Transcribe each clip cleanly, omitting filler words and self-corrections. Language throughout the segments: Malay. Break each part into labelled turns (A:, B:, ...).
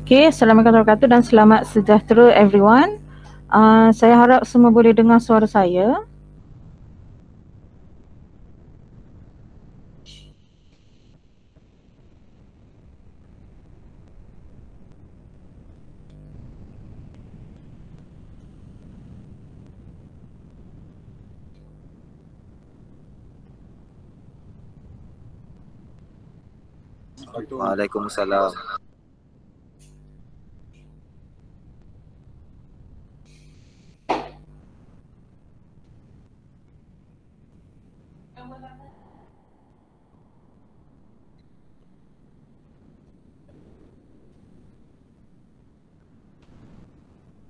A: Okay, Assalamualaikum warahmatullahi wabarakatuh dan selamat sejahtera everyone. Saya harap semua boleh dengar suara saya.
B: Waalaikumsalam.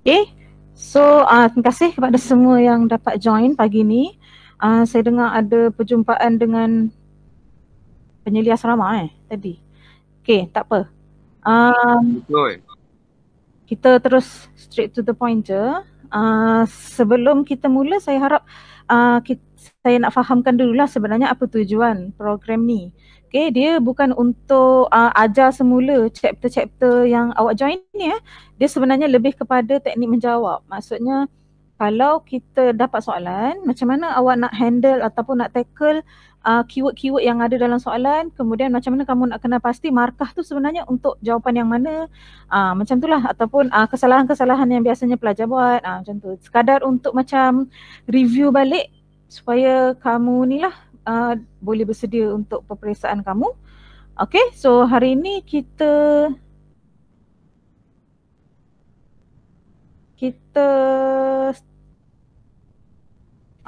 A: Okay, so terima kasih kepada semua yang dapat join pagi ni. Saya dengar ada perjumpaan dengan penyelia asrama tadi. Okay, tak apa.
B: Betul.
A: Kita terus straight to the point je. Sebelum kita mula, saya harap saya nak fahamkan dululah sebenarnya apa tujuan program ni. Okay, dia bukan untuk ajar semula chapter-chapter yang awak join ni. Dia sebenarnya lebih kepada teknik menjawab. Maksudnya kalau kita dapat soalan, macam mana awak nak handle ataupun nak tackle keyword-keyword yang ada dalam soalan, kemudian macam mana kamu nak kenal pasti markah tu sebenarnya untuk jawapan yang mana, macam itulah, ataupun kesalahan-kesalahan yang biasanya pelajar buat, macam tu. Sekadar untuk macam review balik supaya kamu ni lah boleh bersedia untuk peperiksaan kamu. Okay, so hari ni kita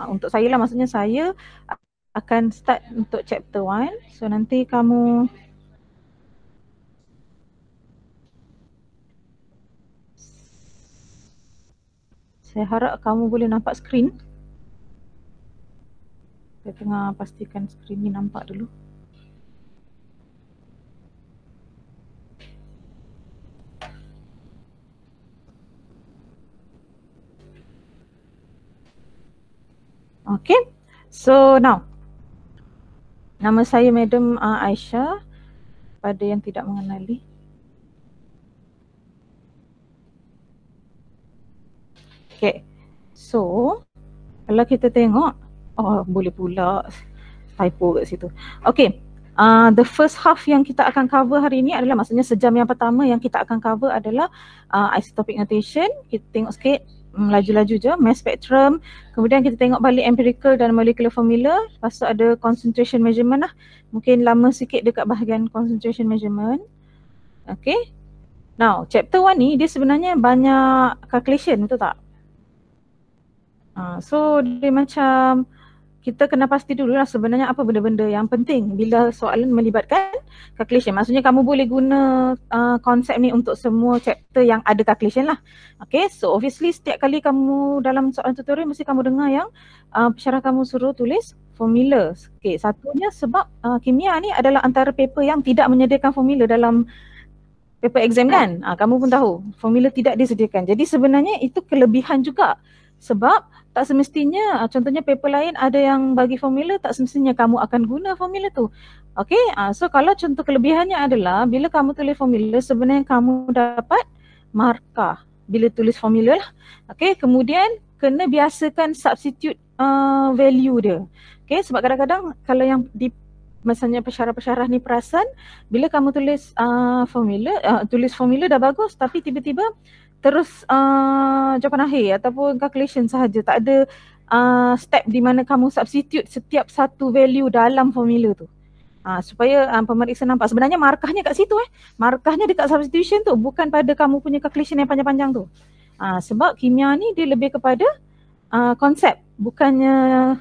A: untuk saya lah, maksudnya saya akan start untuk chapter 1. So nanti kamu saya harap kamu boleh nampak skrin. Saya tengah pastikan skrin ni nampak dulu. Okay, so now nama saya Madam Aisyah pada yang tidak mengenali. Okay, so kalau kita tengok, boleh pula typo kat situ. Okay, the first half yang kita akan cover hari ini adalah, maksudnya sejam yang pertama yang kita akan cover adalah isotopic notation. Kita tengok sikit laju-laju je, mass spectrum, kemudian kita tengok balik empirical dan molecular formula, lepas tu ada concentration measurement lah. Mungkin lama sikit dekat bahagian concentration measurement. Okay, now chapter 1 ni dia sebenarnya banyak calculation, betul tak? So dia macam kita kena pasti dulu lah sebenarnya apa benda-benda yang penting bila soalan melibatkan calculation. Maksudnya kamu boleh guna konsep ni untuk semua chapter yang ada calculation lah. Okay, so obviously setiap kali kamu dalam soalan tutorial mesti kamu dengar yang pensyarah kamu suruh tulis formula. Okay, satunya sebab kimia ni adalah antara paper yang tidak menyediakan formula dalam paper exam kan. Kamu pun tahu formula tidak disediakan. Jadi sebenarnya itu kelebihan juga, sebab tak semestinya, contohnya paper lain ada yang bagi formula, tak semestinya kamu akan guna formula tu. Okay, so kalau contoh kelebihannya adalah bila kamu tulis formula sebenarnya kamu dapat markah bila tulis formula lah. Okay, kemudian kena biasakan substitute value dia. Okay, sebab kadang-kadang kalau yang di misalnya pensyarah-pensyarah ni perasan, bila kamu tulis formula dah bagus tapi tiba-tiba terus jawapan akhir ataupun calculation sahaja, tak ada step di mana kamu substitute setiap satu value dalam formula tu. Supaya pemeriksa nampak sebenarnya markahnya kat situ markahnya dekat substitution tu, bukan pada kamu punya calculation yang panjang-panjang tu. Sebab kimia ni dia lebih kepada konsep, bukannya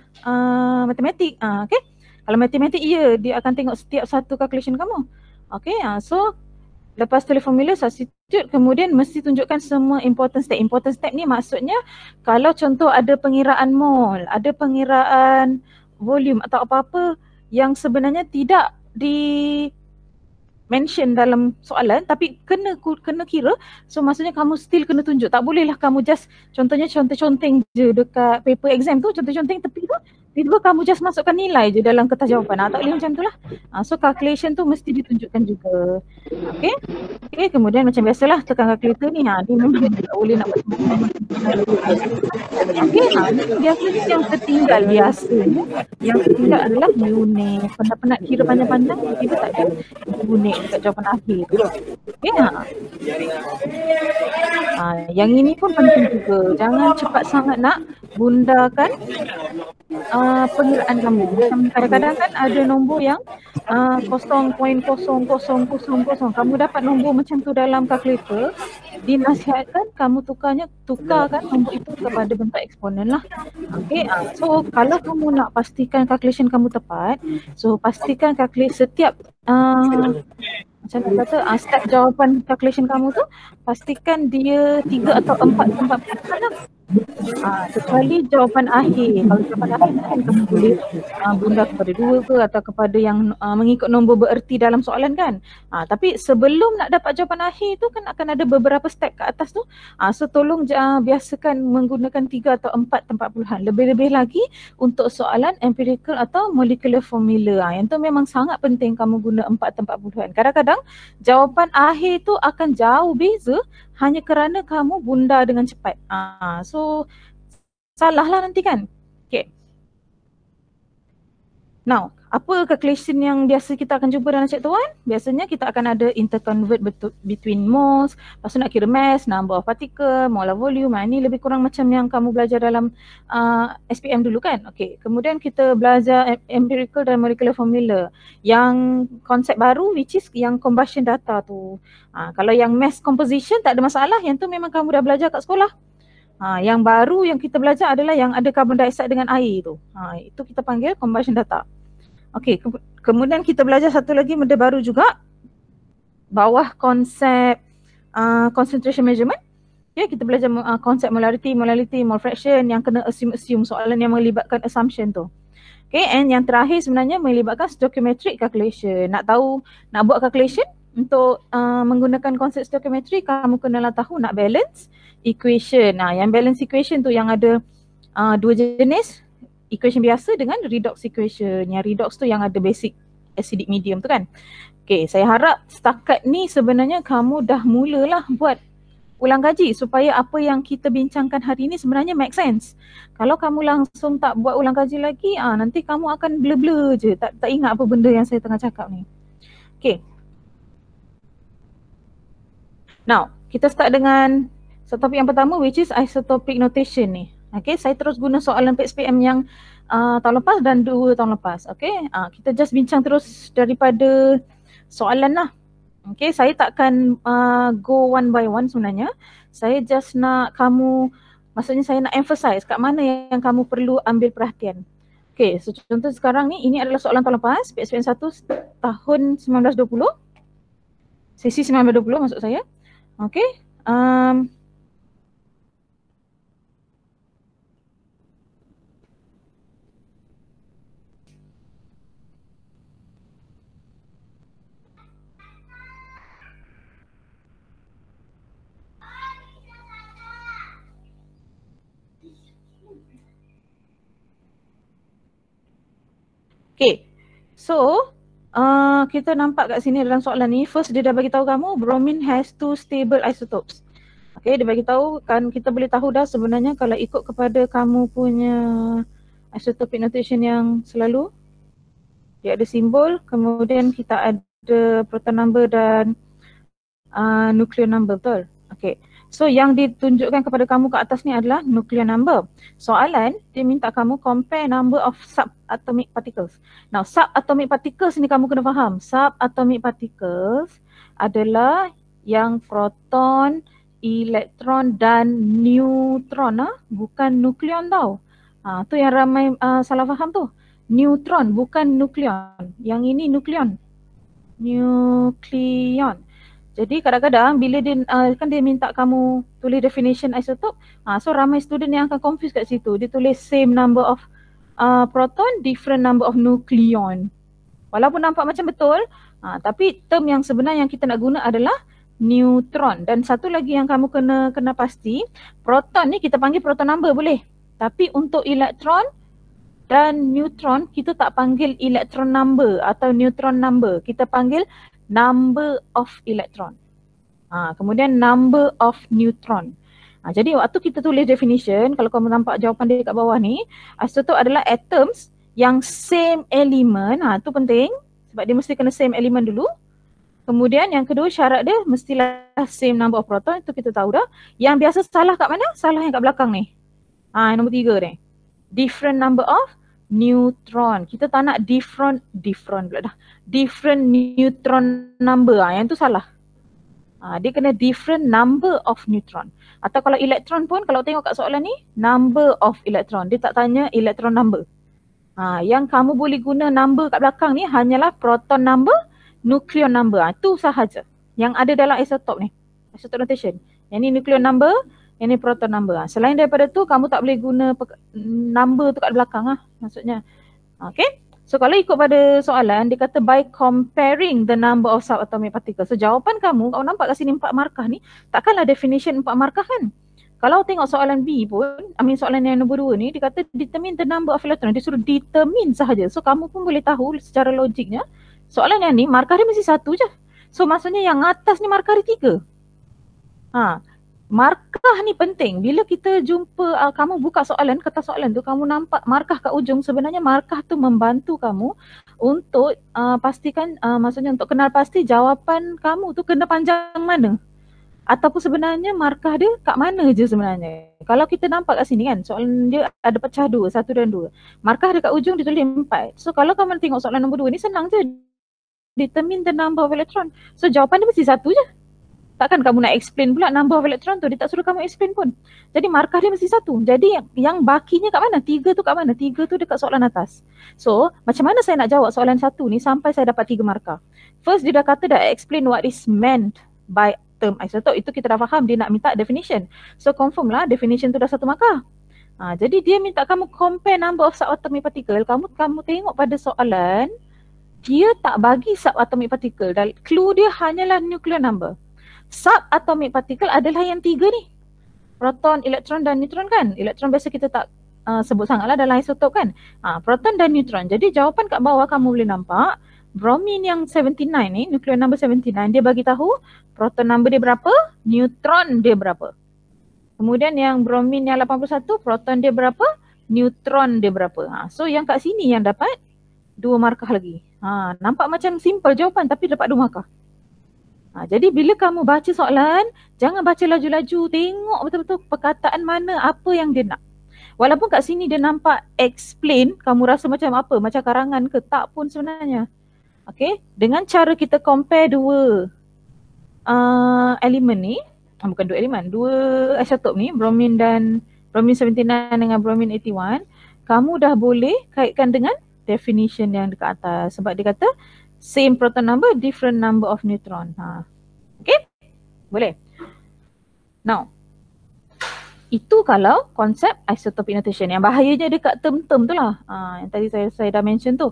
A: matematik. Okay, kalau matematik dia akan tengok setiap satu calculation kamu. Okay, so lepas tulis formula, substitute, kemudian mesti tunjukkan semua important step. Important step ni maksudnya kalau contoh ada pengiraan mol, ada pengiraan volume atau apa-apa yang sebenarnya tidak di mention dalam soalan tapi kena kira, so maksudnya kamu still kena tunjuk. Tak bolehlah kamu just contohnya conteng je dekat paper exam tu, conteng tepi tu, tiba-tiba kamu just masukkan nilai je dalam kertas jawapan. Tak boleh macam tu lah. So calculation tu mesti ditunjukkan juga. Okay. Okay, kemudian macam biasalah tekan calculator ni. Dia memang tak boleh nak buat okay, ni biasanya yang tertinggal biasanya. Yang tertinggal adalah unit. Penat-penat kira panjang-panjang, tiba tak ada unit dekat jawapan akhir tu. Okay, yang ini pun penting juga. Jangan cepat sangat nak gundakan pengiraan kamu. Macam kadang-kadang kan ada nombor yang 0.0000. Kamu dapat nombor macam tu dalam kalkulator, dinasihatkan kamu tukarkan nombor itu kepada bentuk eksponen lah. Okay, so kalau kamu nak pastikan calculation kamu tepat, so pastikan setiap macam kata step jawapan calculation kamu tu pastikan dia 3 atau 4 tempat lah. Kecuali jawapan akhir. Kalau jawapan akhir kan kamu boleh guna kepada 2 ke atau kepada yang mengikut nombor bererti dalam soalan kan. Tapi sebelum nak dapat jawapan akhir tu kan akan ada beberapa step ke atas tu. So tolong biasakan menggunakan 3 atau 4 tempat puluhan. Lebih-lebih lagi untuk soalan empirical atau molecular formula. Yang tu memang sangat penting kamu guna 4 tempat puluhan. Kadang-kadang jawapan akhir tu akan jauh beza hanya kerana kamu bunda dengan cepat. So salah lah nanti kan. Okay. Now, apa calculation yang biasa kita akan jumpa dalam chapter 1? Biasanya kita akan ada interconvert between moles, lepas tu nak kira mass, number of particle, molar volume. Ini lebih kurang macam yang kamu belajar dalam SPM dulu kan. Okay. Kemudian kita belajar empirical dan molecular formula. Yang konsep baru which is yang combustion data tu. Kalau yang mass composition tak ada masalah, yang tu memang kamu dah belajar kat sekolah. Yang baru yang kita belajar adalah yang ada carbon dioxide dengan air tu. Itu kita panggil combustion data. Okey, kemudian kita belajar satu lagi benda baru juga. Bawah konsep concentration measurement. Okay, kita belajar konsep molarity, mole fraction yang kena assume soalan yang melibatkan assumption tu. Okay, and yang terakhir sebenarnya melibatkan stoichiometric calculation. Nak buat calculation untuk menggunakan konsep stoichiometry, kamu kenalah tahu nak balance equation. Yang balance equation tu yang ada 2 jenis, equation biasa dengan redox equation. Yang redox tu yang ada basic acidic medium tu kan. Okay, saya harap setakat ni sebenarnya kamu dah mulalah buat ulang kaji supaya apa yang kita bincangkan hari ni sebenarnya make sense. Kalau kamu langsung tak buat ulang kaji lagi, nanti kamu akan blur-blur je, tak ingat apa benda yang saya tengah cakap ni. Okay. Now, kita start dengan topik yang pertama which is isotopic notation ni. Okay, saya terus guna soalan PSPM yang tahun lepas dan 2 tahun lepas. Okay, kita just bincang terus daripada soalan lah. Okay, saya takkan go one by one sebenarnya. Saya just nak maksudnya saya nak emphasize kat mana yang kamu perlu ambil perhatian. Okay, so contoh sekarang ni, ini adalah soalan tahun lepas, PSPM 1 tahun 1920. Sesi 1920 maksud saya. Okay. Okay, so kita nampak kat sini dalam soalan ni, first dia dah bagi tahu kamu bromine has 2 stable isotopes. Okay, dia bagi tahu kan, kita boleh tahu dah sebenarnya kalau ikut kepada kamu punya isotopic notation yang selalu, dia ada simbol, kemudian kita ada proton number dan nuclear number, betul? Okay. So yang ditunjukkan kepada kamu ke atas ni adalah nuclear number. Soalan dia minta kamu compare number of subatomic particles. Now subatomic particles ni kamu kena faham. Subatomic particles adalah yang proton, elektron dan neutron, bukan nukleon tau. Tu yang ramai salah faham tu. Neutron bukan nukleon. Yang ini nukleon. Nukleon. Jadi kadang-kadang bila dia kan dia minta kamu tulis definition isotope, so ramai student yang akan confuse kat situ. Dia tulis same number of proton, different number of nukleon. Walaupun nampak macam betul, tapi term yang sebenar yang kita nak guna adalah neutron. Dan satu lagi yang kamu kena pasti, proton ni kita panggil proton number boleh. Tapi untuk elektron dan neutron kita tak panggil electron number atau neutron number, kita panggil number of electron. Kemudian number of neutron. Jadi waktu kita tulis definition, kalau kamu nampak jawapan dia kat bawah ni, isotop adalah atoms yang same element. Tu penting sebab dia mesti kena same element dulu. Kemudian yang kedua syarat dia mestilah same number of proton, itu kita tahu dah. Yang biasa salah kat mana? Salah yang kat belakang ni. Yang nombor 3 ni. Different number of neutron. Kita tak nak different neutron number. Yang tu salah. Dia kena different number of neutron. Atau kalau elektron pun, kalau tengok kat soalan ni, number of electron. Dia tak tanya electron number. Yang kamu boleh guna number kat belakang ni hanyalah proton number, nucleon number. Itu sahaja yang ada dalam isotop ni. Isotop notation. Yang ni nucleon number, yang ni proton number. Selain daripada tu, kamu tak boleh guna number tu kat belakang maksudnya. Okay. So kalau ikut pada soalan, dia kata by comparing the number of subatomic particles. So jawapan kamu, kalau nampak kat sini 4 markah ni, takkanlah definition 4 markah kan? Kalau tengok soalan B pun, soalan yang nombor 2 ni, dia kata determine the number of electron. Dia suruh determine sahaja. So kamu pun boleh tahu secara logiknya, soalan yang ni markah dia mesti 1 je. So maksudnya yang atas ni markah dia 3. Markah ni penting. Bila kita jumpa, kamu buka soalan, kertas soalan tu, kamu nampak markah kat ujung, sebenarnya markah tu membantu kamu untuk pastikan, maksudnya untuk kenal pasti jawapan kamu tu kena panjang mana. Ataupun sebenarnya markah dia kat mana je sebenarnya. Kalau kita nampak kat sini kan, soalan dia ada pecah 2, 1 dan 2. Markah dia kat ujung dia tulis 4. So kalau kamu tengok soalan nombor 2 ni senang je. Determine the number of electron. So jawapan dia mesti 1 je. Takkan kamu nak explain pula number of electron tu, dia tak suruh kamu explain pun. Jadi markah dia mesti 1. Jadi yang bakinya kat mana? 3 tu kat mana? 3 tu dekat soalan atas. So macam mana saya nak jawab soalan 1 ni sampai saya dapat 3 markah? First dia dah kata dah explain what is meant by term isotop. Itu kita dah faham, dia nak minta definition. So confirm lah definition tu dah 1 markah. Jadi dia minta kamu compare number of subatomic particle. Kamu tengok pada soalan, dia tak bagi subatomic particle. Dan clue dia hanyalah nuclear number. Subatomic particle adalah yang 3 ni. Proton, elektron dan neutron kan. Elektron biasa kita tak sebut sangatlah dalam isotop kan. Proton dan neutron. Jadi jawapan kat bawah kamu boleh nampak. Bromine yang 79 ni, nuclear number 79, dia bagi tahu proton number dia berapa, neutron dia berapa. Kemudian yang bromine yang 81, proton dia berapa, neutron dia berapa. So yang kat sini yang dapat 2 markah lagi. Nampak macam simple jawapan tapi dapat 2 markah. Jadi bila kamu baca soalan, jangan baca laju-laju, tengok betul-betul perkataan mana, apa yang dia nak. Walaupun kat sini dia nampak explain, kamu rasa macam apa, macam karangan ke, tak pun sebenarnya. Okay, dengan cara kita compare 2 elemen ni, bukan 2 elemen, 2 isotop ni, bromine 79 dengan bromine 81, kamu dah boleh kaitkan dengan definition yang dekat atas. Sebab dia kata same proton number, different number of neutron. Okay, boleh. Now, itu kalau konsep isotopic notation. Yang bahayanya dekat term-term tu lah. Yang tadi saya dah mention tu.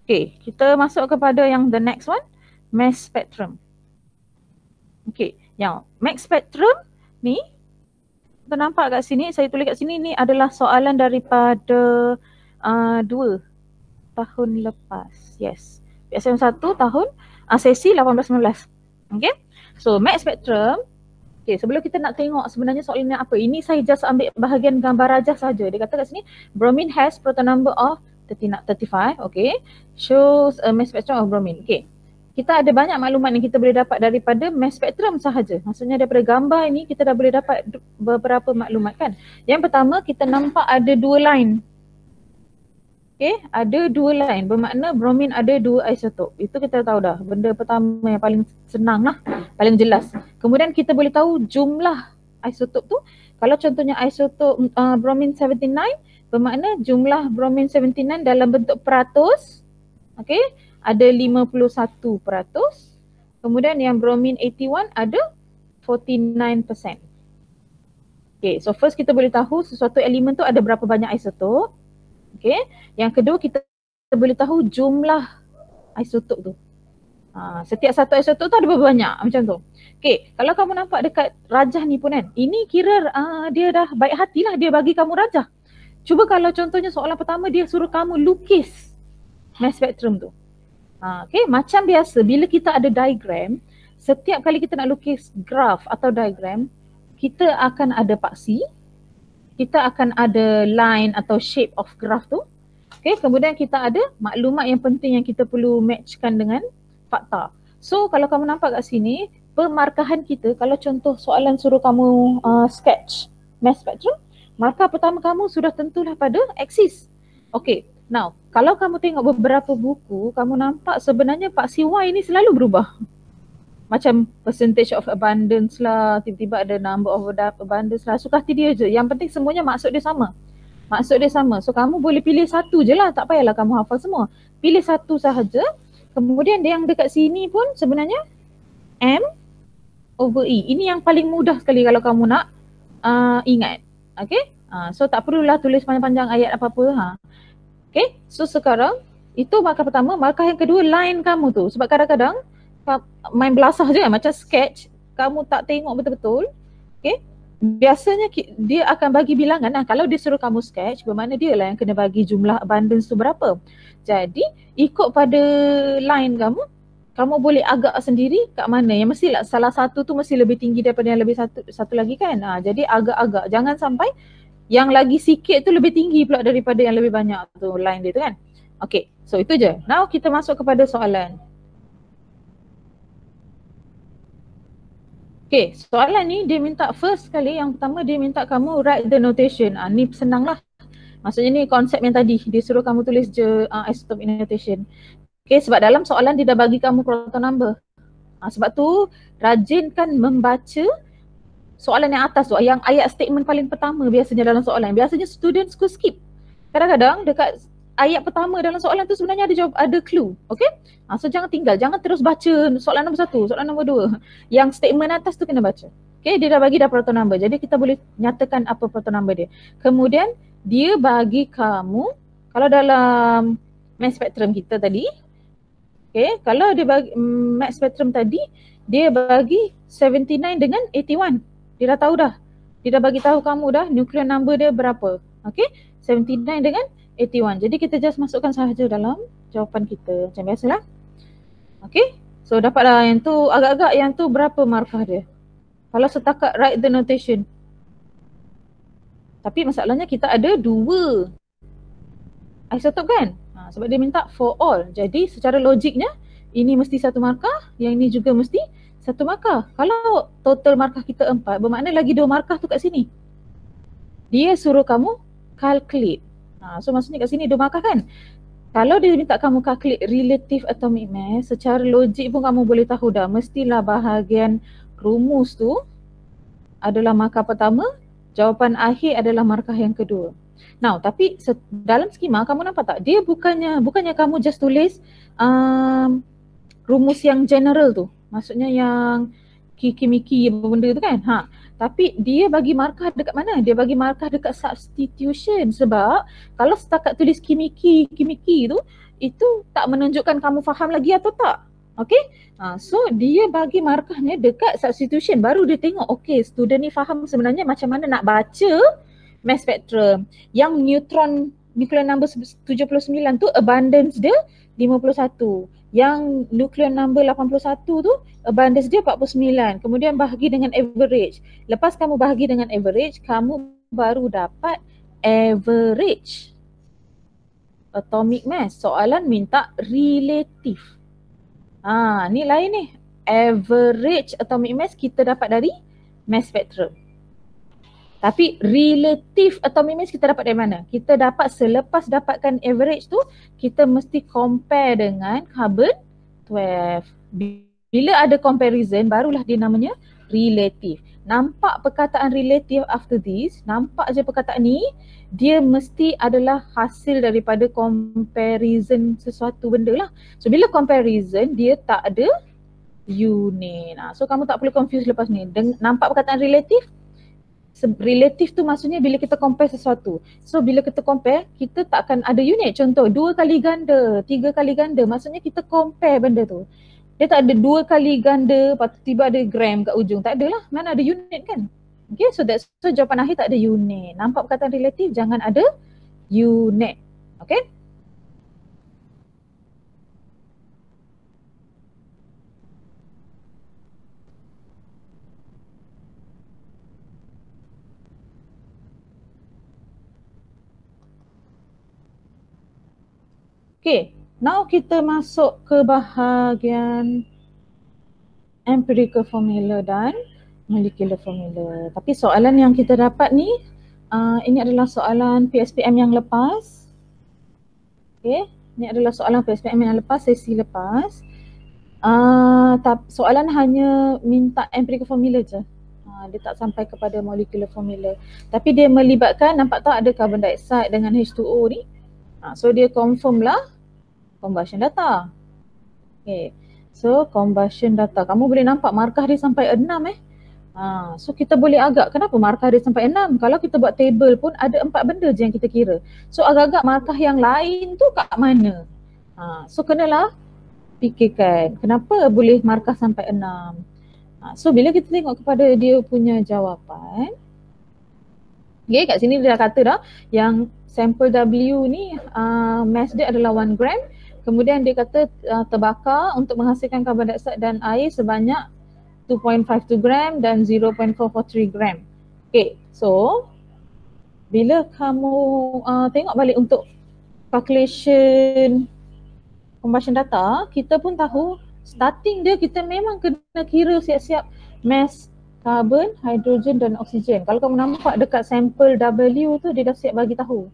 A: Okay, kita masuk kepada yang the next one, mass spectrum. Okay, yang mass spectrum ni, kita nampak kat sini, saya tulis kat sini, ni adalah soalan daripada 2 tahun lepas. Yes, PSM 1 tahun sesi 18-19. Okay, so mass spectrum. Okay, sebelum kita nak tengok sebenarnya soalan ni apa, ini saya just ambil bahagian gambar rajah saja. Dia kata kat sini, bromine has proton number of 35, okay, shows a mass spectrum of bromine. Okay, kita ada banyak maklumat yang kita boleh dapat daripada mass spectrum sahaja. Maksudnya daripada gambar ini kita dah boleh dapat beberapa maklumat kan. Yang pertama, kita nampak ada 2 line. Okay, ada 2 line, bermakna bromine ada 2 isotop. Itu kita tahu dah, benda pertama yang paling senang lah, paling jelas. Kemudian kita boleh tahu jumlah isotop tu. Kalau contohnya isotop bromine 79, bermakna jumlah bromine 79 dalam bentuk peratus, okay, ada 51%. Kemudian yang bromine 81 ada 49%. Okay, so first kita boleh tahu sesuatu elemen tu ada berapa banyak isotop. Okay, yang kedua kita boleh tahu jumlah isotop tu. Setiap satu isotok tu ada berapa banyak macam tu. Okay, kalau kamu nampak dekat rajah ni pun kan, ini kira dia dah baik hati lah, dia bagi kamu rajah. Cuba kalau contohnya soalan pertama dia suruh kamu lukis mass spectrum tu. Okay, macam biasa bila kita ada diagram, setiap kali kita nak lukis graf atau diagram, kita akan ada paksi, kita akan ada line atau shape of graph tu. Okay, kemudian kita ada maklumat yang penting yang kita perlu matchkan dengan fakta. So kalau kamu nampak kat sini, pemarkahan kita kalau contoh soalan suruh kamu sketch mass spectrum, markah pertama kamu sudah tentulah pada aksis. Okay, now kalau kamu tengok beberapa buku, kamu nampak sebenarnya paksi Y ni selalu berubah. Macam percentage of abundance lah, tiba-tiba ada number of abundance lah, suka hati dia je. Yang penting semuanya maksud dia sama. Maksud dia sama. So kamu boleh pilih satu je lah, tak payahlah kamu hafal semua. Pilih satu sahaja. Kemudian yang dekat sini pun sebenarnya M/E. Ini yang paling mudah sekali kalau kamu nak ingat. Okay. So tak perlulah tulis panjang-panjang ayat apa-apa. Okay. So sekarang itu markah pertama. Markah yang kedua line kamu tu. Sebab kadang-kadang main belasah je kan, macam sketch. Kamu tak tengok betul-betul. Okay. Biasanya dia akan bagi bilangan. Kalau dia suruh kamu sketch, bermakna dia lah yang kena bagi jumlah abundance tu berapa. Jadi ikut pada line kamu boleh agak sendiri kat mana. Yang mestilah salah satu tu mesti lebih tinggi daripada yang lebih satu lagi kan. Jadi agak-agak. Jangan sampai yang lagi sikit tu lebih tinggi pula daripada yang lebih banyak tu line dia tu kan. Okay, so itu je. Now kita masuk kepada soalan. Okay, soalan ni dia minta first kali, yang pertama dia minta kamu write the notation. Ni senang lah. Maksudnya ni konsep yang tadi, dia suruh kamu tulis je isotopic notation. Okay, sebab dalam soalan dia dah bagi kamu proton number. Sebab tu rajinkan membaca soalan yang atas tu, yang ayat statement paling pertama biasanya dalam soalan. Biasanya student suka skip. Kadang-kadang dekat ayat pertama dalam soalan tu sebenarnya ada clue. Okay? So jangan tinggal, jangan terus baca soalan nombor 1, soalan nombor 2. Yang statement atas tu kena baca. Okay, dia dah bagi dah proton number. Jadi kita boleh nyatakan apa proton number dia. Kemudian dia bagi kamu, kalau dalam mass spectrum kita tadi, okay, kalau dia bagi mass spectrum tadi, dia bagi 79 dengan 81. Dia dah tahu dah. Dia dah bagi tahu kamu dah nuclear number dia berapa. Okay, 79 dengan 81. Jadi kita just masukkan sahaja dalam jawapan kita macam biasalah. Okay, so dapatlah yang tu, agak-agak yang tu berapa markah dia. Kalau setakat write the notation. Tapi masalahnya kita ada 2 isotop kan. Sebab dia minta for all. Jadi secara logiknya ini mesti 1 markah, yang ini juga mesti 1 markah. Kalau total markah kita 4, bermakna lagi 2 markah tu kat sini. Dia suruh kamu calculate. So maksudnya kat sini 2 markah kan. Kalau dia minta kamu calculate relative atomic mass, secara logik pun kamu boleh tahu dah, mestilah bahagian rumus tu adalah markah pertama, jawapan akhir adalah markah yang kedua. Now, tapi dalam skema kamu nampak tak? Dia bukannya kamu just tulis rumus yang general tu. Maksudnya yang kikimiki apa benda tu kan. Tapi dia bagi markah dekat mana? Dia bagi markah dekat substitution. Sebab kalau setakat tulis kimiki tu, itu tak menunjukkan kamu faham lagi atau tak. Okay? So dia bagi markahnya dekat substitution. Baru dia tengok, okay, student ni faham sebenarnya macam mana nak baca mass spectrum. Yang neutron nuclear number 79 tu abundance dia 51. Yang nuclear number 81 tu abundance dia 49. Kemudian bahagi dengan average. Lepas kamu bahagi dengan average, kamu baru dapat average atomic mass. Soalan minta relative. Ni lain ni. Average atomic mass kita dapat dari mass spectrum. Tapi relative atomic mass kita dapat dari mana? Kita dapat selepas dapatkan average tu, kita mesti compare dengan carbon 12. Bila ada comparison, barulah dia namanya relative. Nampak perkataan relative after this, nampak je perkataan ni, dia mesti adalah hasil daripada comparison sesuatu benda lah. So bila comparison, dia tak ada unit. So kamu tak perlu confuse lepas ni. Nampak perkataan relative? Relative tu maksudnya bila kita compare sesuatu. So bila kita compare, kita tak akan ada unit. Contoh 2 kali ganda, 3 kali ganda, maksudnya kita compare benda tu. Dia tak ada 2 kali ganda, lepas tu tiba ada gram kat ujung. Tak ada lah. Mana ada unit kan? Okay, so that's so jawapan akhir tak ada unit. Nampak perkataan relatif, jangan ada unit. Okay? Okay, now kita masuk ke bahagian empirical formula dan molecular formula. Tapi soalan yang kita dapat ni, ini adalah soalan PSPM yang lepas. Okay, ini adalah soalan PSPM yang lepas, sesi lepas. Soalan hanya minta empirical formula je. Dia tak sampai kepada molecular formula. Tapi dia melibatkan, nampak tak ada carbon dioxide dengan H2O ni. So dia confirm lah combustion data. Okay. So combustion data. Kamu boleh nampak markah dia sampai 6 So kita boleh agak, kenapa markah dia sampai 6? Kalau kita buat table pun ada 4 benda je yang kita kira. So agak-agak markah yang lain tu kat mana? So kenalah fikirkan kenapa boleh markah sampai 6. So bila kita tengok kepada dia punya jawapan, okay, kat sini dia dah kata dah yang sampel W ni mass dia adalah 1 gram. Kemudian dia kata terbakar untuk menghasilkan carbon dioxide dan air sebanyak 2.52 gram dan 0.443 gram. Okay, so bila kamu tengok balik untuk calculation combustion data, kita pun tahu starting dia kita memang kena kira siap-siap mass karbon, hidrogen dan oksigen. Kalau kamu nampak dekat sampel W tu dia dah siap bagi tahu.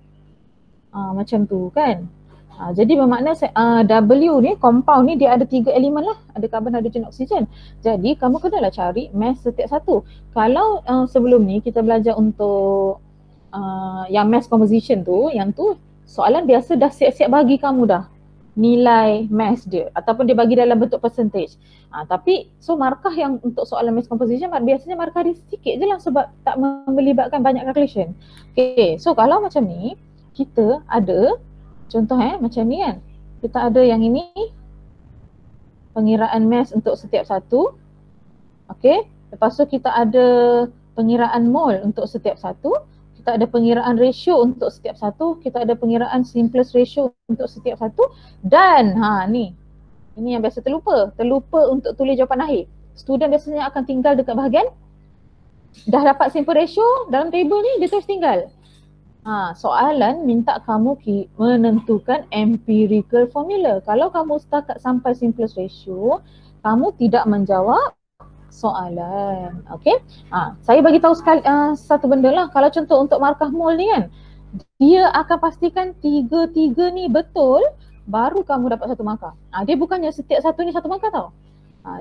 A: Macam tu kan. Jadi bermakna W ni, compound ni dia ada 3 elemen lah. Ada karbon, hidrogen, oksigen. Jadi kamu kenalah cari mass setiap satu. Kalau sebelum ni kita belajar untuk yang mass composition tu, yang tu soalan biasa dah siap-siap bagi kamu dah nilai mass dia ataupun dia bagi dalam bentuk percentage. Tapi so markah yang untuk soalan mass composition biasanya markah dia sikit je lah sebab tak melibatkan banyak calculation. Okay, so kalau macam ni kita ada contoh macam ni kan. Kita ada yang ini pengiraan mass untuk setiap satu. Okay, lepas tu kita ada pengiraan mol untuk setiap satu. Kita ada pengiraan ratio untuk setiap satu. Kita ada pengiraan simplest ratio untuk setiap satu. Dan ni, ini yang biasa terlupa. Terlupa untuk tulis jawapan akhir. Student biasanya akan tinggal dekat bahagian dah dapat simple ratio dalam table ni, dia terus tinggal. Soalan minta kamu menentukan empirical formula. Kalau kamu setakat sampai simplest ratio, kamu tidak menjawab soalan. Okay, saya bagi tahu sekali satu benda lah. Kalau contoh untuk markah mol ni kan, dia akan pastikan 3 ni betul, baru kamu dapat satu markah. Dia bukannya setiap satu ni satu markah tau.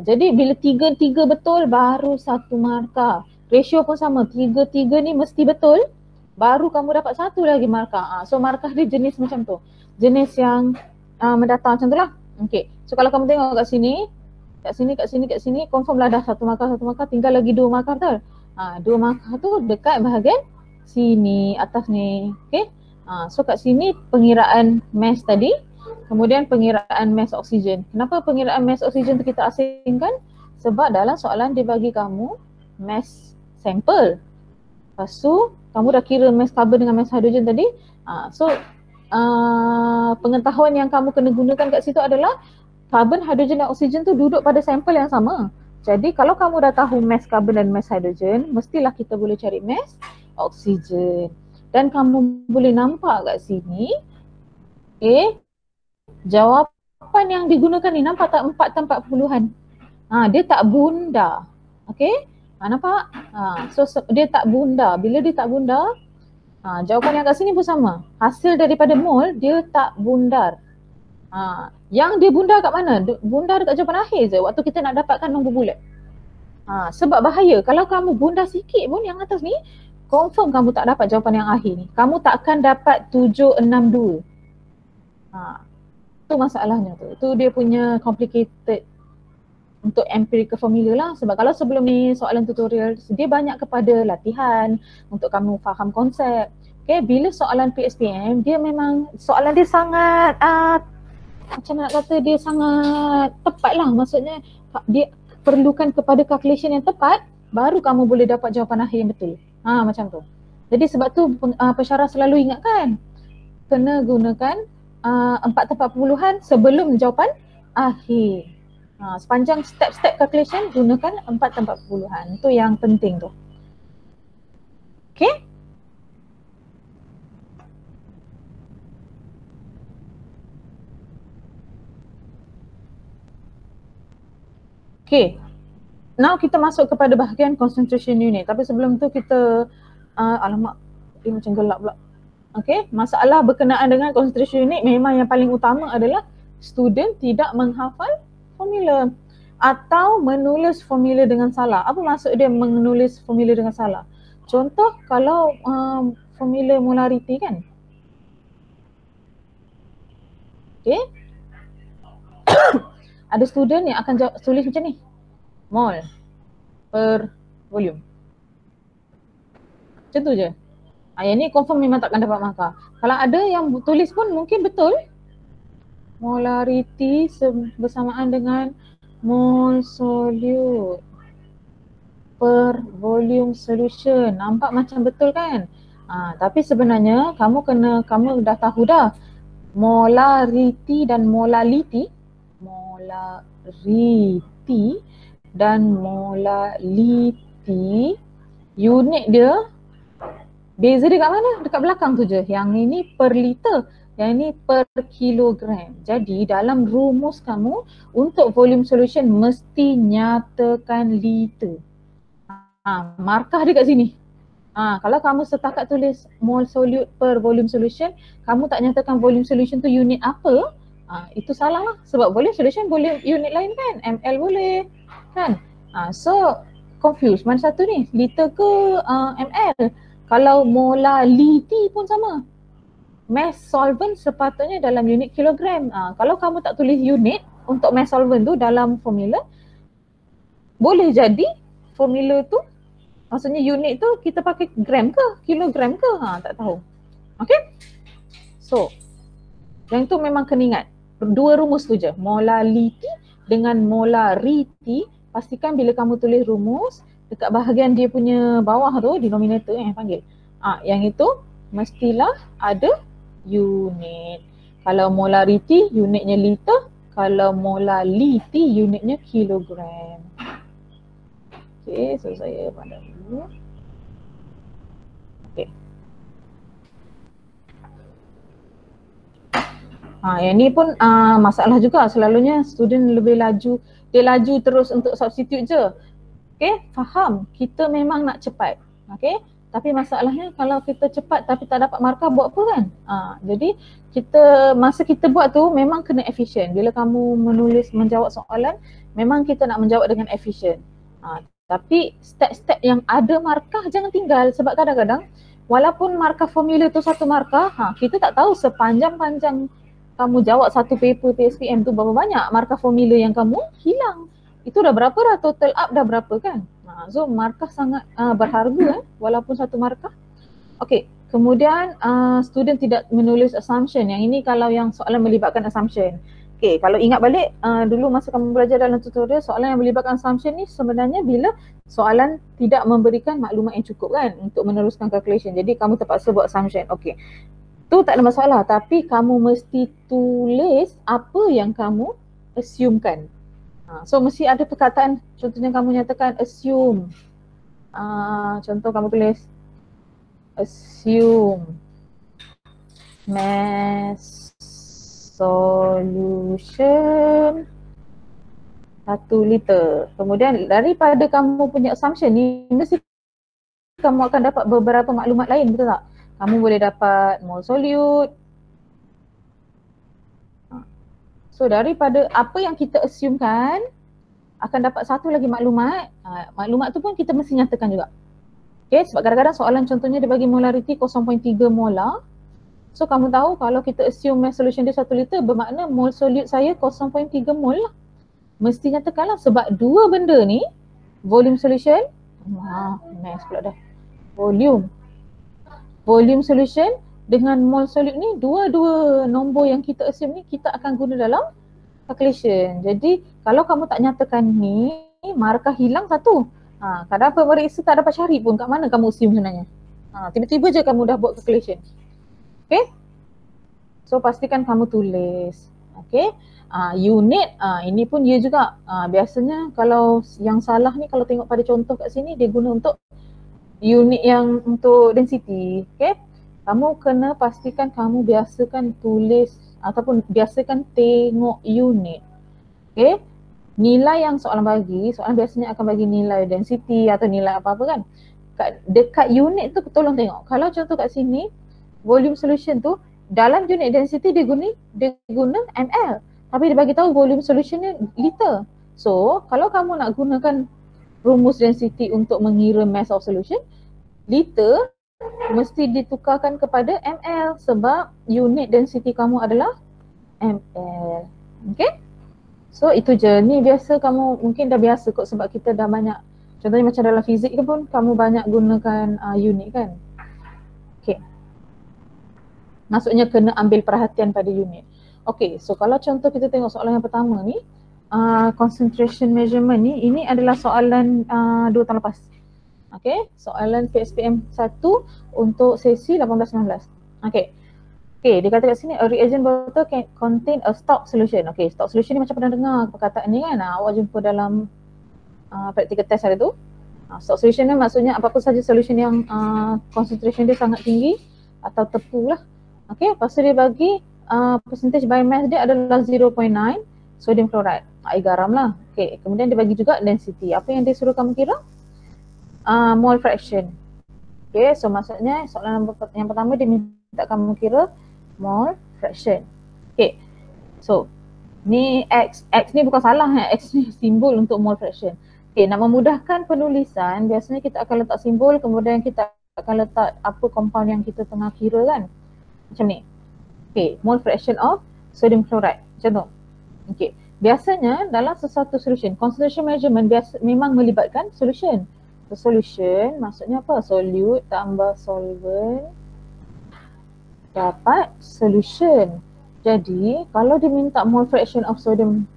A: Jadi bila 3 betul, baru satu markah. Ratio pun sama, 3 ni mesti betul, baru kamu dapat satu lagi markah. So markah dia jenis macam tu. Jenis yang mendatang macam tu lah. Okay, so kalau kamu tengok kat sini, kat sini, confirm lah dah satu markah, tinggal lagi 2 markah betul. 2 markah tu dekat bahagian sini, atas ni. Okay, so kat sini pengiraan mass tadi, kemudian pengiraan mass oksigen. Kenapa pengiraan mass oksigen tu kita asingkan? Sebab dalam soalan dia bagi kamu mass sampel. Lepas tu kamu dah kira mass karbon dengan mass hidrogen tadi. So pengetahuan yang kamu kena gunakan kat situ adalah karbon, hidrogen dan oksigen tu duduk pada sampel yang sama. Jadi kalau kamu dah tahu mass karbon dan mass hidrogen, mestilah kita boleh cari mass oksigen. Dan kamu boleh nampak kat sini, jawapan yang digunakan ni nampak tak 4 dan 40-an. Dia tak bunda. Okay, nampak? So dia tak bunda. Bila dia tak bunda, jawapan yang kat sini pun sama. Hasil daripada mol dia tak bundar. Yang dia bundar kat mana? Bundar dekat jawapan akhir je waktu kita nak dapatkan nombor bulat. Sebab bahaya, kalau kamu bundar sikit pun yang atas ni, confirm kamu tak dapat jawapan yang akhir ni. Kamu tak akan dapat 762. Tu masalahnya tu. Tu dia punya complicated untuk empirical formula lah. Sebab kalau sebelum ni soalan tutorial, dia banyak kepada latihan untuk kamu faham konsep. Okay, bila soalan PSPM, dia memang soalan dia sangat macam nak kata dia sangat tepat lah. Maksudnya dia perlukan kepada calculation yang tepat, baru kamu boleh dapat jawapan akhir yang betul. Macam tu. Jadi sebab tu pensyarah selalu ingatkan, kena gunakan 4 tempat perpuluhan sebelum jawapan akhir. Sepanjang step-step calculation gunakan 4 tempat perpuluhan. Itu yang penting tu. Okay? Okay. Now kita masuk kepada bahagian concentration unit. Tapi sebelum tu kita alamak, dia macam gelap pula. Okay, masalah berkenaan dengan concentration unit memang yang paling utama adalah student tidak menghafal formula atau menulis formula dengan salah. Apa maksud dia menulis formula dengan salah? Contoh kalau formula molarity kan. Okay. Ada student yang akan tulis macam ni. Mol per volume. Macam tu je. Yang ni confirm memang takkan dapat markah. Kalau ada yang tulis pun mungkin betul. Molarity bersamaan dengan mol solute per volume solution. Nampak macam betul kan? Tapi sebenarnya kamu dah tahu dah. Molarity dan molality dan molality unit dia beza dia kat mana? Dekat belakang tu je. Yang ini per liter, yang ini per kilogram. Jadi dalam rumus kamu untuk volume solution mesti nyatakan liter. Markah dia kat sini. Kalau kamu setakat tulis mol solute per volume solution, kamu tak nyatakan volume solution tu unit apa, itu salah lah. Sebab volume solution boleh unit lain kan, ml boleh kan. So confused, mana satu ni, liter ke ml? Kalau molality pun sama, mass solvent sepatutnya dalam unit kilogram. Kalau kamu tak tulis unit untuk mass solvent tu dalam formula, boleh jadi formula tu, maksudnya unit tu kita pakai gram ke, kilogram ke, tak tahu. Okay? So, yang tu memang kena ingat. Dua rumus tu je, molality dengan molarity. Pastikan bila kamu tulis rumus, dekat bahagian dia punya bawah tu, denominator panggil. Yang itu mestilah ada unit. Kalau molarity unitnya liter, kalau molality unitnya kilogram. Okay, so saya pandang dulu. Okay. Yang ni pun masalah juga. Selalunya student lebih laju, dia laju terus untuk substitute je. Okay, faham. Kita memang nak cepat. Okay, tapi masalahnya kalau kita cepat tapi tak dapat markah, buat apa kan? Jadi masa kita buat tu memang kena efisien. Bila kamu menjawab soalan, memang kita nak menjawab dengan efisien. Tapi step-step yang ada markah jangan tinggal, sebab kadang-kadang walaupun markah formula tu satu markah, kita tak tahu sepanjang-panjang kamu jawab satu paper PSPM tu berapa banyak markah formula yang kamu hilang. Itu dah berapa dah, total up dah berapa kan? So markah sangat berharga walaupun satu markah. Okay, kemudian student tidak menulis assumption. Yang ini kalau yang soalan melibatkan assumption. Okay, kalau ingat balik dulu masa kamu belajar dalam tutorial, soalan yang melibatkan assumption ni sebenarnya bila soalan tidak memberikan maklumat yang cukup kan untuk meneruskan calculation. Jadi kamu terpaksa buat assumption. Okay, tu tak ada masalah, tapi kamu mesti tulis apa yang kamu assumekan. So mesti ada perkataan, contohnya kamu nyatakan assume. Contoh kamu tulis assume mass solution 1 liter. Kemudian daripada kamu punya assumption ni, mesti kamu akan dapat beberapa maklumat lain, betul tak? Kamu boleh dapat mol solute. So daripada apa yang kita assumekan, akan dapat satu lagi maklumat. Maklumat tu pun kita mesti nyatakan juga. Okay, sebab kadang-kadang soalan contohnya dia bagi molarity 0.3 molar. So kamu tahu kalau kita assume mass solution dia 1 liter, bermakna mol solute saya 0.3 mol lah. Mesti nyatakan lah, sebab dua benda ni, volume solution, mass pula dah, volume solution dengan mol solid ni, dua-dua nombor yang kita assume ni kita akan guna dalam calculation. Jadi kalau kamu tak nyatakan ni, markah hilang satu. Kadang pemeriksa tak dapat cari pun kat mana kamu assume sebenarnya. Tiba-tiba je kamu dah buat calculation. Okay? So pastikan kamu tulis. Okay? Unit, ini pun dia juga. Biasanya kalau yang salah ni, kalau tengok pada contoh kat sini, dia guna untuk unit yang untuk density. Okay? Kamu kena pastikan kamu biasakan tulis ataupun biasakan tengok unit. Okay? Nilai yang soalan bagi, soalan biasanya akan bagi nilai density atau nilai apa-apa kan. Dekat unit tu tolong tengok. Kalau contoh kat sini, volume solution tu, dalam unit density dia guna ml. Tapi dia bagi tahu volume solutionnya liter. So, kalau kamu nak gunakan rumus density untuk mengira mass of solution, liter mesti ditukarkan kepada ml sebab unit density kamu adalah ml. Okay? So itu je. Ni biasa kamu mungkin dah biasa kot sebab kita dah banyak, contohnya macam dalam fizik ke pun kamu banyak gunakan unit kan. Okay. Maksudnya kena ambil perhatian pada unit. Okay, so kalau contoh kita tengok soalan yang pertama ni, concentration measurement ni, ini adalah soalan 2 tahun lepas. Okay, soalan PSPM 1 untuk sesi 18-19. Okay. Okay, dia kata kat sini, a reagent bottle can contain a stock solution. Okay, stock solution ni macam pernah dengar perkataan ni kan, awak jumpa dalam practical test hari tu. Stock solution ni maksudnya apa-apa saja solution yang concentration dia sangat tinggi atau tepu lah. Okay, lepas tu dia bagi percentage by mass dia adalah 0.9 sodium chloride, air garam lah. Okay, kemudian dia bagi juga density. Apa yang dia suruh kamu kira? Mole fraction. Okay, so maksudnya soalan yang pertama dia minta kamu kira mole fraction. Okay, so ni X ni bukan salah, X ni simbol untuk mole fraction. Okay, nak memudahkan penulisan, biasanya kita akan letak simbol, kemudian kita akan letak apa compound yang kita tengah kira kan. Macam ni. Okay, mole fraction of sodium chloride. Macam tu. Okay, biasanya dalam sesuatu solution, concentration measurement memang melibatkan solution. So, solution maksudnya apa? Solute tambah solvent dapat solution. Jadi kalau dia minta mole fraction of sodium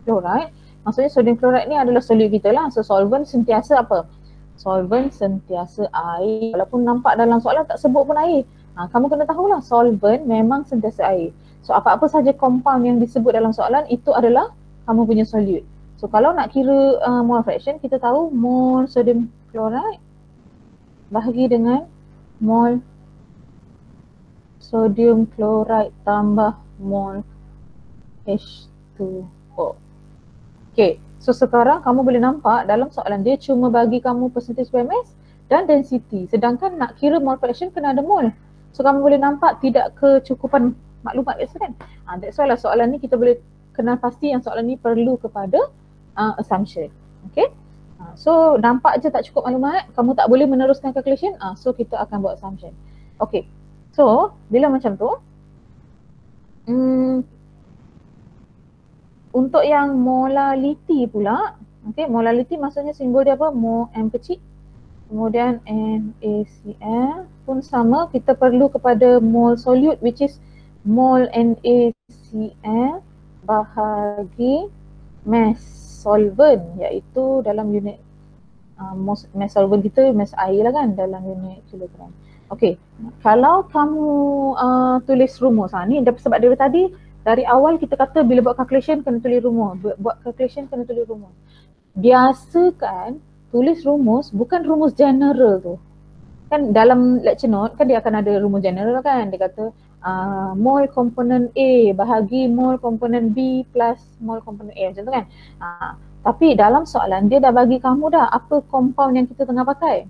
A: chloride, maksudnya sodium chloride ni adalah solute kita lah. So solvent sentiasa apa? Solvent sentiasa air. Walaupun nampak dalam soalan tak sebut pun air, kamu kena tahulah solvent memang sentiasa air. So apa-apa saja compound yang disebut dalam soalan itu adalah kamu punya solute. So kalau nak kira mole fraction, kita tahu mole sodium chloride bahagi dengan mole sodium chloride tambah mole H2O. Okay, so sekarang kamu boleh nampak dalam soalan dia cuma bagi kamu percentage by mass dan density. Sedangkan nak kira mole fraction kena ada mole. So kamu boleh nampak tidak kecukupan maklumat biasa kan. That's why lah soalan ni kita boleh kenal pasti yang soalan ni perlu kepada assumption. Okay. So nampak je tak cukup maklumat, kamu tak boleh meneruskan calculation, so kita akan buat assumption. Okay. So bila macam tu, untuk yang molality pula, okay, molality maksudnya simbol dia apa? Mo M kecil. Kemudian NaCl pun sama, kita perlu kepada mole solute which is mole NaCl bahagi mass solvent, iaitu dalam unit mass solvent kita mass air lah kan dalam unit kilogram. Okay, kalau kamu tulis rumus, ni sebab dari tadi dari awal kita kata bila buat calculation kena tulis rumus, buat calculation kena tulis rumus. Biasakan tulis rumus bukan rumus general tu. Kan dalam lecture note kan dia akan ada rumus general kan, dia kata mole komponen A bahagi mole komponen B plus mole komponen A, macam tu kan. Tapi dalam soalan dia dah bagi kamu dah apa compound yang kita tengah pakai.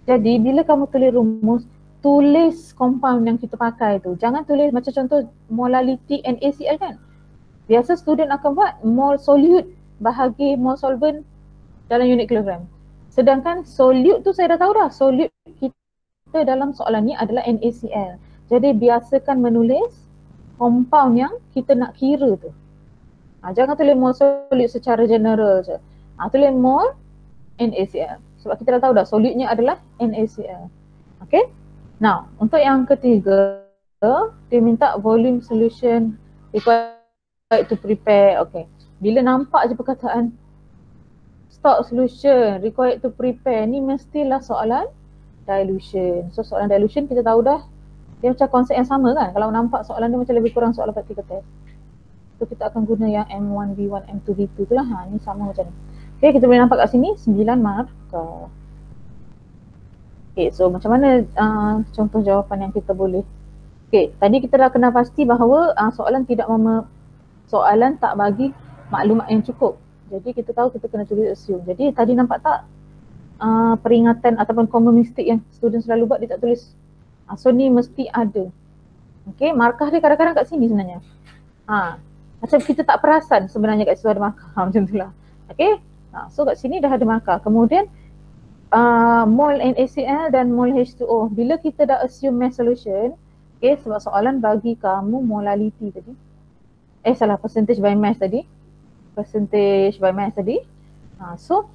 A: Jadi bila kamu tulis rumus, tulis compound yang kita pakai tu. Jangan tulis macam contoh molality NaCl kan. Biasa student akan buat mole solute bahagi mole solvent dalam unit kilogram. Sedangkan solute tu saya dah tahu dah, solute kita dalam soalan ni adalah NaCl. Jadi biasakan menulis compound yang kita nak kira tu. Jangan tulis mole solute secara general je. Tulis mole NaCl. Sebab kita dah tahu dah solute-nya adalah NaCl. Okay. Now, untuk yang ketiga, dia minta volume solution required to prepare. Okay. Bila nampak je perkataan stock solution required to prepare ni mestilah soalan dilution. So soalan dilution kita tahu dah dia macam konsep yang sama kan. Kalau nampak soalan dia macam lebih kurang soalan practical test. So kita akan guna yang M1V1, M2V2 tu lah. Ni sama macam ni. Okay, kita boleh nampak kat sini 9 markah. Okay, so macam mana contoh jawapan yang kita boleh. Okay, tadi kita dah kena pasti bahawa soalan soalan tak bagi maklumat yang cukup. Jadi kita tahu kita kena tulis assume. Jadi tadi nampak tak peringatan ataupun common mistake yang student selalu buat, dia tak tulis. So ni mesti ada. Okay, markah dia kadang-kadang kat sini sebenarnya. Macam kita tak perasan sebenarnya kat situ ada markah. Macam tu lah. Okay, so kat sini dah ada markah. Kemudian mol NaCl dan mol H2O. Bila kita dah assume mass solution, okay, sebab soalan bagi kamu molality tadi. Percentage by mass tadi. Percentage by mass tadi. So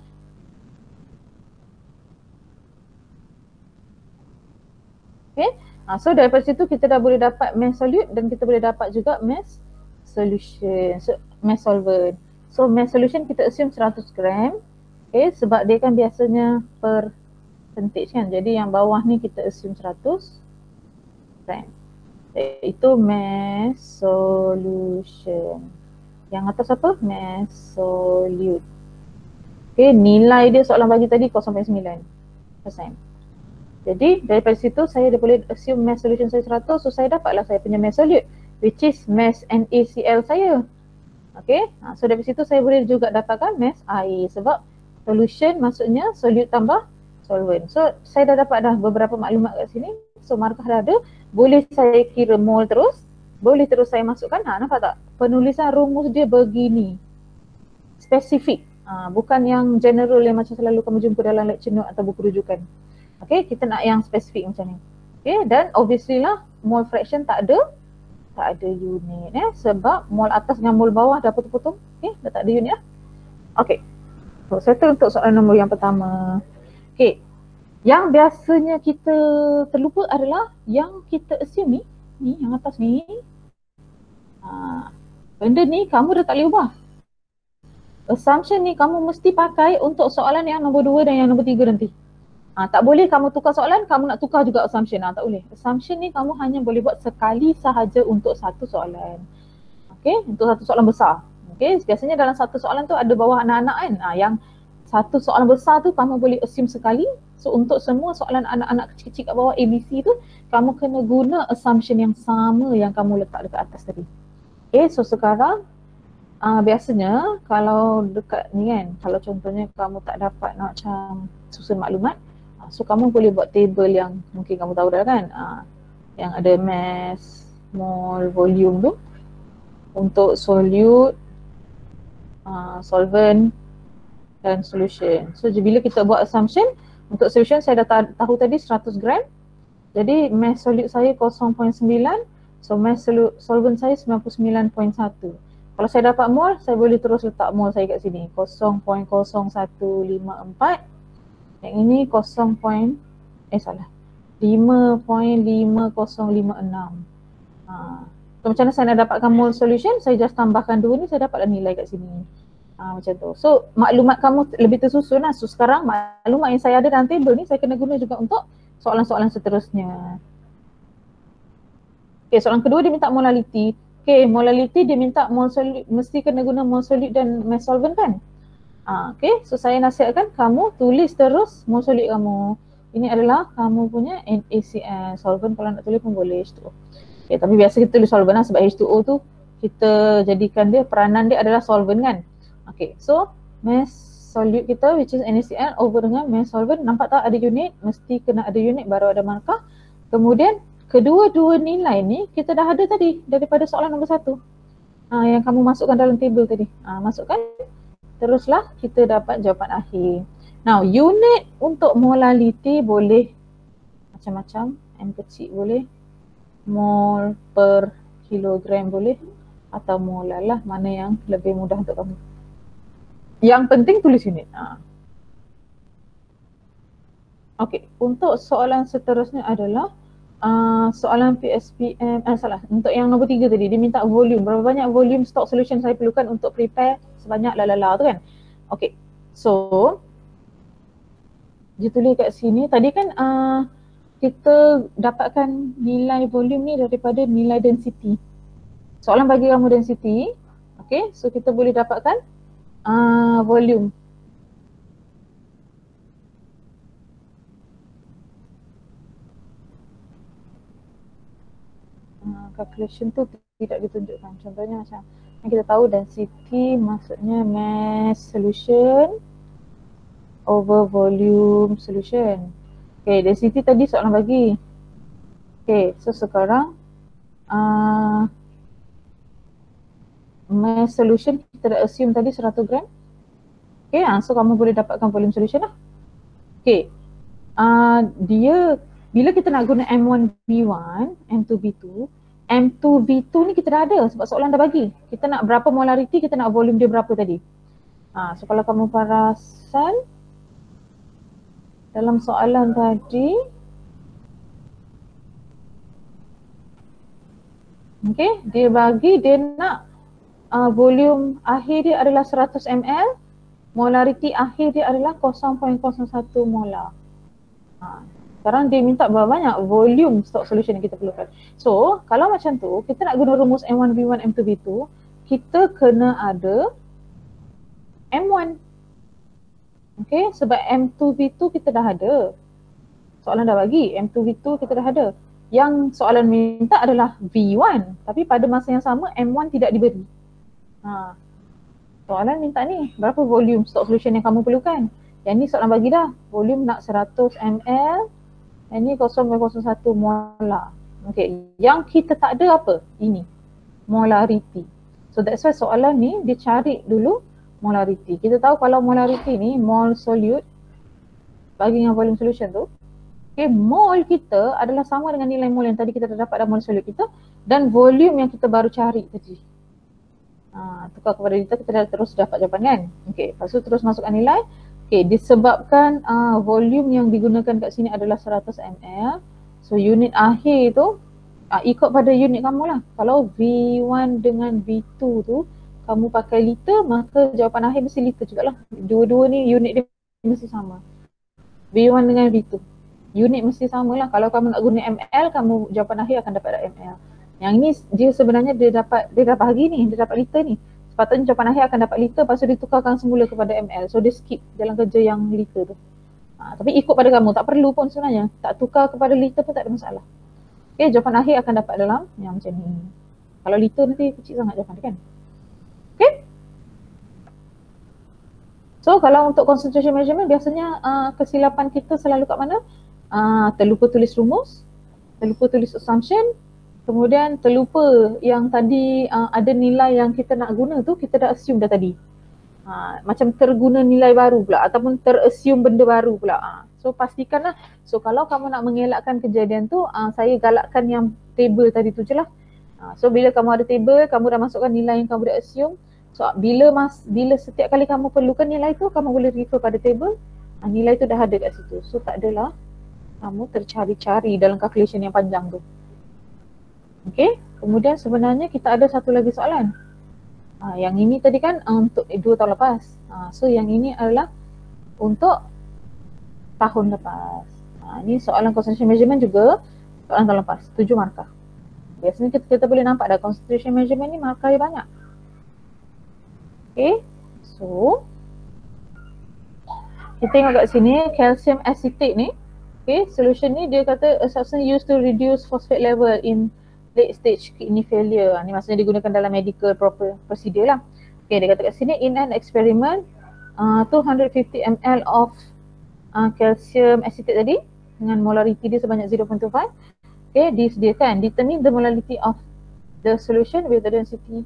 A: okay, so daripada situ kita dah boleh dapat mass solute dan kita boleh dapat juga mass solution, so mass solvent. So mass solution kita assume 100 gram. Okay, sebab dia kan biasanya percentage kan. Jadi yang bawah ni kita assume 100 gram. Itu mass solution. Yang atas apa? Mass solute. Okay, nilai dia soalan bagi tadi 0.9%. Jadi daripada situ saya dah boleh assume mass solution saya 100. So saya dapatlah saya punya mass solute, which is mass NaCl saya. Okay, so dari situ saya boleh juga dapatkan mass air. Sebab solution maksudnya solute tambah solvent. So saya dah dapat dah beberapa maklumat kat sini. So markah dah ada. Boleh saya kira mol terus. Boleh terus saya masukkan. Nampak tak? Penulisan rumus dia begini. Spesifik. Bukan yang general yang macam selalu kamu jumpa dalam lecture note atau buku rujukan. Okay, kita nak yang spesifik macam ni. Okay, dan obviously lah mole fraction tak ada unit sebab mol atas dengan mol bawah dah potong-potong. Okay, dah tak ada unit lah. Okay, so settle untuk soalan nombor yang pertama. Okay, yang biasanya kita terlupa adalah yang kita assume ni yang atas ni. Benda ni kamu dah tak boleh ubah. Assumption ni kamu mesti pakai untuk soalan yang nombor 2 dan yang nombor 3 nanti. Tak boleh kamu tukar soalan, kamu nak tukar juga assumption. Tak boleh. Assumption ni kamu hanya boleh buat sekali sahaja untuk satu soalan. Okay, untuk satu soalan besar. Okay, biasanya dalam satu soalan tu ada bawah anak-anak kan. Yang satu soalan besar tu kamu boleh assume sekali. So untuk semua soalan anak-anak kecil-kecil kat bawah ABC tu, kamu kena guna assumption yang sama yang kamu letak dekat atas tadi. Okay, so sekarang biasanya kalau dekat ni kan, kalau contohnya kamu tak dapat nak macam susun maklumat, so kamu boleh buat table yang mungkin kamu tahu dah kan, yang ada mass, mol, volume tu untuk solute, solvent dan solution. So bila kita buat assumption, untuk solution saya dah tahu tadi 100 gram. Jadi mass solute saya 0.9, so mass solvent saya 99.1. Kalau saya dapat mol, saya boleh terus letak mol saya kat sini 0.0154. Yang ini 5.5056. So macam mana saya nak dapatkan mol solution? Saya just tambahkan 2 ni, saya dapatlah nilai kat sini. Macam tu. So maklumat kamu lebih tersusun lah. So sekarang maklumat yang saya ada dalam table ni saya kena guna juga untuk soalan-soalan seterusnya. Okay, soalan kedua dia minta molality. Okay, molality dia minta mol solute, mesti kena guna mol solute dan mass solvent kan? Okay, so saya nasihatkan kamu tulis terus mol solute kamu. Ini adalah kamu punya NaCl. Solvent kalau nak tulis pun boleh H2O. Okay, tapi biasa kita tulis solvent lah sebab H2O tu kita jadikan dia, peranan dia adalah solvent kan. Okay, so mass solute kita which is NaCl over dengan mass solvent. Nampak tak ada unit? Mesti kena ada unit baru ada markah. Kemudian kedua-dua nilai ni kita dah ada tadi daripada soalan nombor 1. Yang kamu masukkan dalam table tadi. Masukkan. Teruslah kita dapat jawapan akhir. Now, unit untuk molality boleh macam-macam. M kecil boleh. Mol per kilogram boleh. Atau molar lah. Mana yang lebih mudah untuk kamu. Yang penting tulis unit. Okay. Untuk soalan seterusnya adalah soalan PSPM, untuk yang nombor 3 tadi, dia minta volume, berapa banyak volume stock solution saya perlukan untuk prepare sebanyak lalala tu kan. Okay, so dia tulis kat sini, tadi kan kita dapatkan nilai volume ni daripada nilai density. Soalan bagi kamu density, okay, so kita boleh dapatkan volume. Calculation tu tidak ditunjukkan. Contohnya macam yang kita tahu density maksudnya mass solution over volume solution. Okay, density tadi soalan bagi. Okay, so sekarang mass solution kita dah assume tadi 100 gram. Okay, so kamu boleh dapatkan volume solution lah. Okay, dia bila kita nak guna M1V1, M2V2, M2V2 ni kita dah ada sebab soalan dah bagi. Kita nak berapa molarity, kita nak volume dia berapa tadi. So kalau kamu perasan dalam soalan tadi, okay, dia bagi dia nak volume akhir dia adalah 100 ml, molarity akhir dia adalah 0.01 molar. Sekarang dia minta berapa banyak volume stock solution yang kita perlukan. So, kalau macam tu, kita nak guna rumus M1V1, M2V2, kita kena ada M1. Okay, sebab M2V2 kita dah ada. Soalan dah bagi, M2V2 kita dah ada. Yang soalan minta adalah V1, tapi pada masa yang sama M1 tidak diberi. Soalan minta ni, berapa volume stock solution yang kamu perlukan? Yang ni soalan bagi dah, volume nak 100 ml, yang ni 0.01 molar. Okay, yang kita tak ada apa? Ini, molarity. So that's why soalan ni dia cari dulu molarity. Kita tahu kalau molarity ni mol solute bagi dengan volume solution tu, okay, mol kita adalah sama dengan nilai mol yang tadi kita dah dapat dalam mol solute kita dan volume yang kita baru cari tadi. Tukar kepada liter, kita dah terus dapat jawapan kan. Okay, lepas tu terus masukkan nilai. Okay, disebabkan volume yang digunakan kat sini adalah 100 ml. So unit akhir tu ikut pada unit kamu lah. Kalau V1 dengan V2 tu kamu pakai liter, maka jawapan akhir mesti liter jugalah. Dua-dua ni unit dia mesti sama. V1 dengan V2 unit mesti sama lah. Kalau kamu nak guna ml, kamu jawapan akhir akan dapat ml. Yang ni dia sebenarnya dia dapat bahagi ni, dia dapat liter ni. Sepatutnya jawapan akhir akan dapat liter, lepas tu ditukarkan semula kepada ml. So dia skip jalan kerja yang liter tu. Tapi ikut pada kamu, tak perlu pun sebenarnya. Tak tukar kepada liter pun tak ada masalah. Okay, jawapan akhir akan dapat dalam yang macam ni. Kalau liter nanti kecil sangat jawapan dia kan. Okay. So kalau untuk concentration measurement, biasanya kesilapan kita selalu kat mana? Terlupa tulis rumus, terlupa tulis assumption, kemudian terlupa yang tadi ada nilai yang kita nak guna tu, kita dah assume dah tadi. Macam terguna nilai baru pula ataupun terassume benda baru pula. So pastikanlah, so kalau kamu nak mengelakkan kejadian tu, saya galakkan yang table tadi tu je lah. So bila kamu ada table, kamu dah masukkan nilai yang kamu dah assume. So bila setiap kali kamu perlukan nilai tu, kamu boleh refer pada table, nilai tu dah ada kat situ. So tak adalah kamu tercari-cari dalam calculation yang panjang tu. Okay, kemudian sebenarnya kita ada satu lagi soalan. Yang ini tadi kan untuk 2 tahun lepas. So yang ini adalah untuk tahun lepas. Ini soalan concentration measurement juga soalan tahun lepas, 7 markah. Biasanya kita boleh nampak dah concentration measurement ni markah dia banyak. Okay, so kita tengok kat sini calcium acetate ni. Okay, solution ni dia kata a substance used to reduce phosphate level in late stage kidney failure. Ni maksudnya digunakan dalam medical procedure lah. Okay, dia kata kat sini in an experiment 250 ml of calcium acetate tadi dengan molarity dia sebanyak 0.25. Okay, disediakan. Determine the molarity of the solution with the density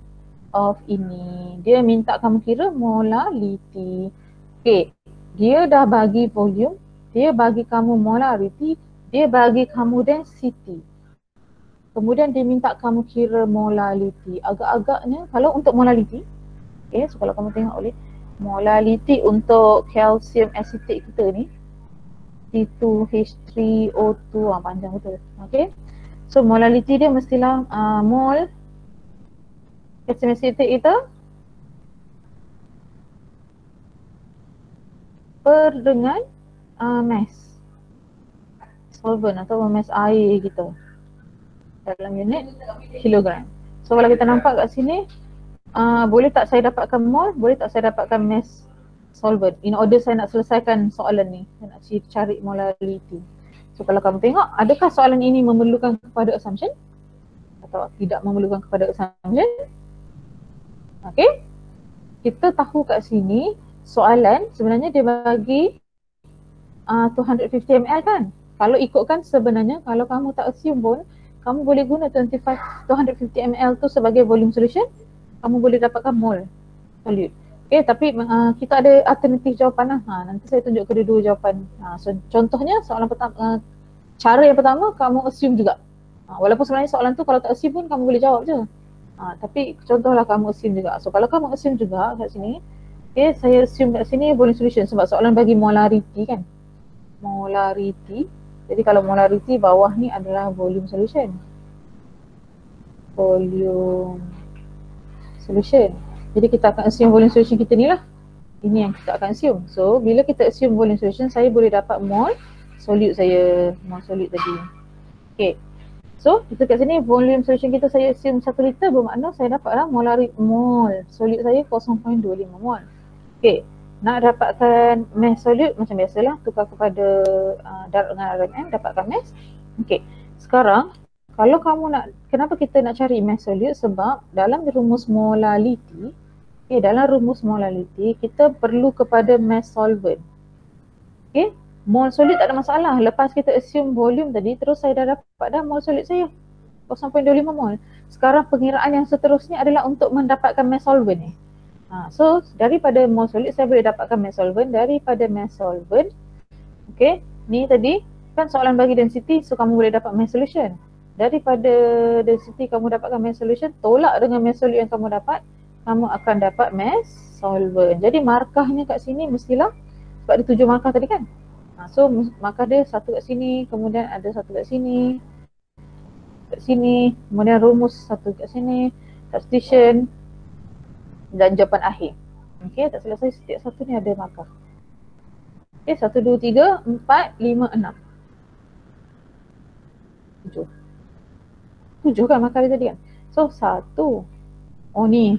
A: of ini. Dia minta kamu kira molarity. Okay, dia dah bagi volume, dia bagi kamu molarity, dia bagi kamu density. Kemudian dia minta kamu kira molality. Agak-agaknya kalau untuk molality, okay, so kalau kamu tengok oleh molality untuk calcium acetate kita ni, C2H3O2, panjang betul. Okay, So molality dia mestilah mol estimated itu per dengan mass solvent atau mass air gitu dalam unit kilogram. So kalau kita nampak kat sini, boleh tak saya dapatkan mol, boleh tak saya dapatkan mass solvent in order saya nak selesaikan soalan ni, saya nak cari molality. So kalau kamu tengok, adakah soalan ini memerlukan kepada assumption atau tidak memerlukan kepada assumption? Okay, kita tahu kat sini soalan sebenarnya dia bagi 250 ml kan. Kalau ikutkan sebenarnya kalau kamu tak assume pun, kamu boleh guna 250 ml tu sebagai volume solution, kamu boleh dapatkan mol solute. Okay, tapi kita ada alternatif jawapan lah. Nanti saya tunjuk kedua-dua jawapan. So contohnya soalan pertama, cara yang pertama kamu assume juga. Walaupun sebenarnya soalan tu kalau tak assume pun kamu boleh jawab je. Tapi contohlah kamu assume juga. So kalau kamu assume juga kat sini, okay, saya assume kat sini volume solution sebab soalan bagi molarity kan. Molarity. Jadi kalau molarity bawah ni adalah volume solution. Volume solution. Jadi kita akan assume volume solution kita ni lah. Ini yang kita akan assume. So bila kita assume volume solution, saya boleh dapat mol solute saya, mol solute tadi. Okay. So kita kat sini volume solution kita saya assume 1 liter, bermakna saya dapatlah mol solute saya 0.25 mol. Okay. Nak dapatkan mass solute macam biasalah, tukar kepada darab dengan RMM, dapatkan mass. Okay, sekarang kalau kamu nak, kenapa kita nak cari mass solute? Sebab dalam rumus molality, okay, dalam rumus molality kita perlu kepada mass solvent. Okay, mol solute tak ada masalah. Lepas kita assume volume tadi, terus saya dah dapat dah mol solute saya 0.25 mol. Sekarang pengiraan yang seterusnya adalah untuk mendapatkan mass solvent ni. So daripada mol solute saya boleh dapatkan mass solvent. Daripada mass solvent, okay, ni tadi kan soalan bagi density, so kamu boleh dapat mass solution. Daripada density kamu dapatkan mass solution, tolak dengan mass solute yang kamu dapat, kamu akan dapat mass solvent. Jadi markahnya kat sini mestilah, sebab ada 7 markah tadi kan. So markah dia satu kat sini, kemudian ada satu kat sini, kemudian rumus satu kat sini, substitution dan jawapan akhir. Okay, tak selesai setiap satu ni ada markah. Okay, 1, 2, 3, 4, 5, 6, 7 kan markah dia tadi kan. So 1, oh ni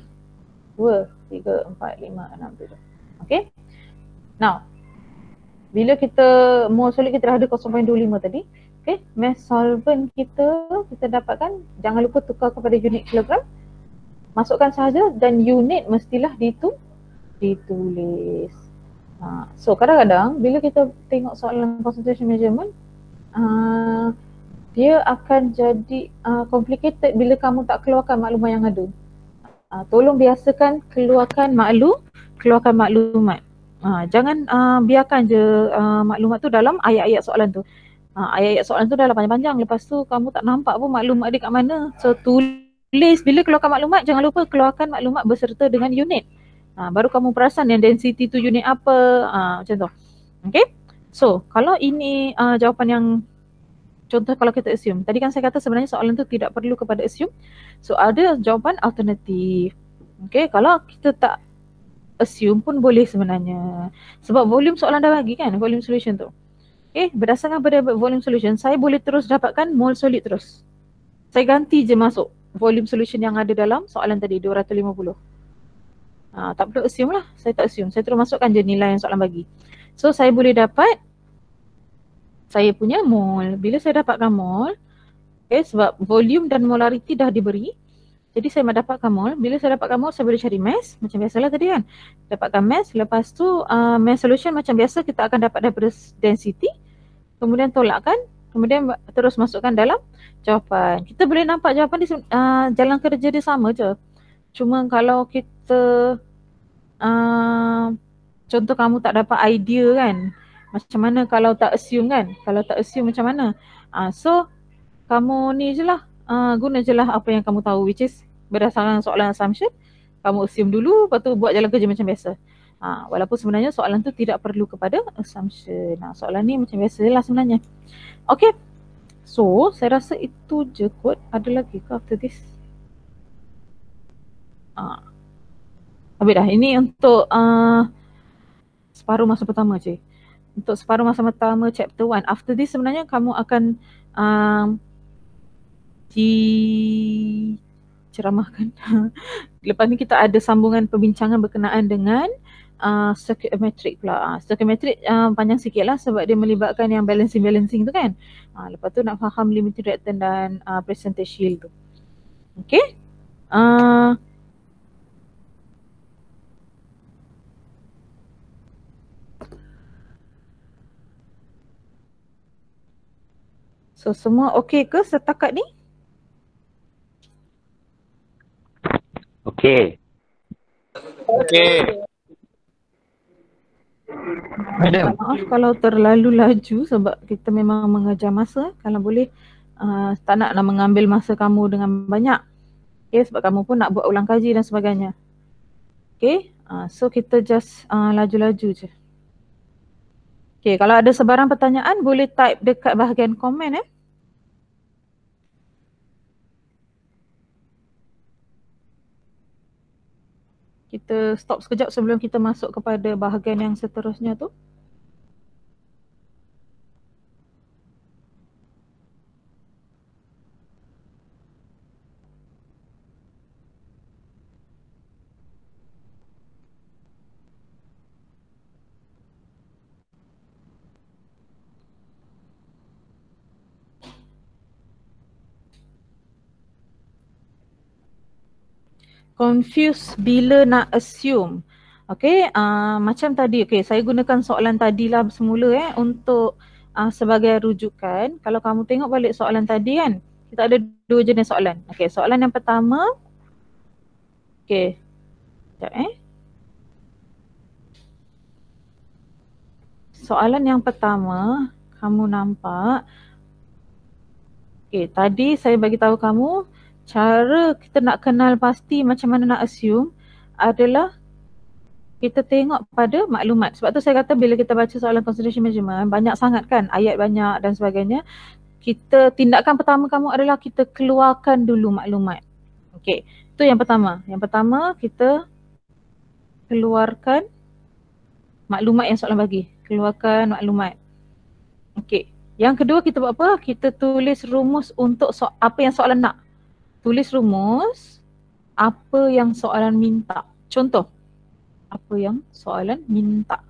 A: 2, 3, 4, 5, 6, 7. Okay, now bila kita mol solute kita dah ada 0.25 tadi, okay, mass solvent kita dapatkan, jangan lupa tukar kepada unit kilogram, masukkan sahaja dan unit mestilah ditulis. So kadang-kadang bila kita tengok soalan concentration measurement, dia akan jadi complicated bila kamu tak keluarkan maklumat yang ada. Tolong biasakan keluarkan maklumat. Jangan biarkan je maklumat tu dalam ayat-ayat soalan tu. Ayat-ayat soalan tu dah panjang-panjang, lepas tu kamu tak nampak pun maklumat dia kat mana. So tulis, bila keluarkan maklumat, jangan lupa keluarkan maklumat berserta dengan unit. Baru kamu perasan yang density tu unit apa, macam tu. Okay, so kalau ini jawapan yang contoh kalau kita assume. Tadi kan saya kata sebenarnya soalan tu tidak perlu kepada assume. So ada jawapan alternatif. Okay, kalau kita tak assume pun boleh sebenarnya. Sebab volume soalan dah bagi kan, volume solution tu. Okay, berdasarkan pada volume solution, saya boleh terus dapatkan mol solute terus. Saya ganti je masuk volume solution yang ada dalam soalan tadi 250. Tak perlu assume lah, saya tak assume, saya terus masukkan je nilai yang soalan bagi. So saya boleh dapat saya punya mol. Bila saya dapatkan mol, okay, sebab volume dan molarity dah diberi, jadi saya mendapatkan mol. Bila saya dapatkan mol, saya boleh cari mass macam biasalah tadi kan. Dapatkan mass, lepas tu mass solution macam biasa kita akan dapat daripada density, kemudian tolakkan, kemudian terus masukkan dalam jawapan. Kita boleh nampak jawapan dia jalan kerja dia sama je. Cuma kalau kita contoh kamu tak dapat idea kan, macam mana kalau tak assume kan, kalau tak assume macam mana. So kamu ni je lah, guna je lah apa yang kamu tahu, which is berdasarkan soalan assumption, kamu assume dulu, lepas tu buat jalan kerja macam biasa. Walaupun sebenarnya soalan tu tidak perlu kepada assumption. Soalan ni macam biasa lah sebenarnya. Okay, So, saya rasa itu je kot. Ada lagi ke after this? Habis dah. Ini untuk separuh masa pertama je. Untuk separuh masa pertama chapter 1. After this sebenarnya kamu akan diceramahkan. Lepas ni kita ada sambungan perbincangan berkenaan dengan stoichiometric pula. Stoichiometric panjang sikit lah sebab dia melibatkan yang balancing tu kan. Lepas tu nak faham limiting reactant dan percentage yield tu. Okay. So semua okey ke setakat ni?
B: Okey. Okey.
A: Maaf kalau terlalu laju sebab kita memang mengejar masa. Kalau boleh tak nak mengambil masa kamu dengan banyak. Okay, sebab kamu pun nak buat ulang kaji dan sebagainya. Okay, so kita just laju-laju je. Okay, kalau ada sebarang pertanyaan boleh type dekat bahagian komen . Kita stop sekejap sebelum kita masuk kepada bahagian yang seterusnya tu. Confuse bila nak assume. Okay, macam tadi, okay, saya gunakan soalan tadilah semula untuk sebagai rujukan. Kalau kamu tengok balik soalan tadi kan, kita ada dua jenis soalan. Okay, soalan yang pertama, okay, sekejap Soalan yang pertama, kamu nampak, okay, tadi saya bagi tahu kamu, cara kita nak kenal pasti macam mana nak assume adalah kita tengok pada maklumat. Sebab tu saya kata bila kita baca soalan concentration measurement, banyak sangat kan, ayat banyak dan sebagainya. Tindakan pertama kamu adalah kita keluarkan dulu maklumat. Okey, itu yang pertama. Yang pertama kita keluarkan maklumat yang soalan bagi. Keluarkan maklumat. Okey, yang kedua kita buat apa? Kita tulis rumus untuk apa yang soalan nak. Tulis rumus apa yang soalan minta. Contoh, apa yang soalan minta.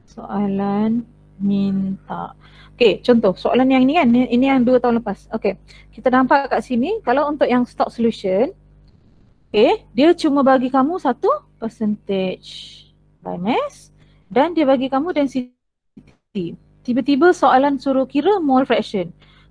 A: Soalan minta. Okey, contoh soalan yang ni kan, ini yang 2 tahun lepas. Okey, kita nampak kat sini kalau untuk yang stock solution, okey, dia cuma bagi kamu 1% by mass dan dia bagi kamu density. Tiba-tiba soalan suruh kira mole fraction.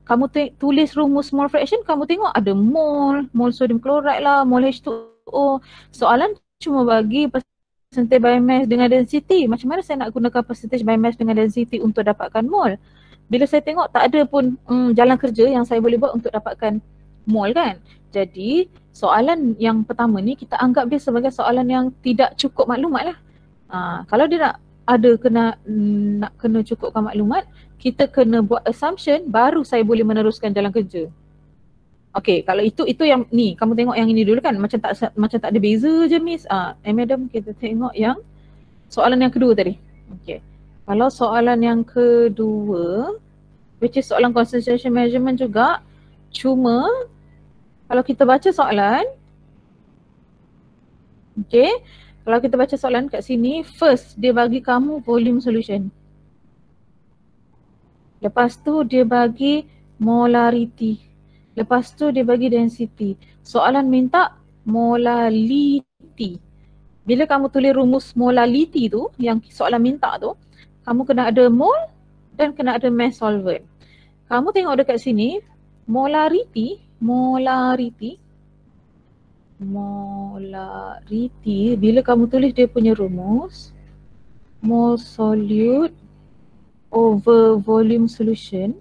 A: Kamu tulis rumus mole fraction, kamu tengok ada mole sodium chloride lah, mole H2O. Soalan cuma bagi percentage by mass dengan density. Macam mana saya nak gunakan percentage by mass dengan density untuk dapatkan mole? Bila saya tengok tak ada pun jalan kerja yang saya boleh buat untuk dapatkan mole kan. Jadi soalan yang pertama ni kita anggap dia sebagai soalan yang tidak cukup maklumat lah. Kalau dia nak kena cukupkan maklumat, kita kena buat assumption baru saya boleh meneruskan jalan kerja. Okey, kalau itu yang ni, kamu tengok yang ini dulu kan, macam tak ada beza je miss. Madam, kita tengok yang soalan yang kedua tadi. Okey. Kalau soalan yang kedua, which is soalan concentration measurement juga, cuma kalau kita baca soalan, okey, kalau kita baca soalan kat sini, first dia bagi kamu volume solution. Lepas tu dia bagi molarity. Lepas tu dia bagi density. Soalan minta molality. Bila kamu tulis rumus molality tu, yang soalan minta tu, kamu kena ada mole dan kena ada mass solvent. Kamu tengok dekat sini, molarity, bila kamu tulis dia punya rumus, mole solute over volume solution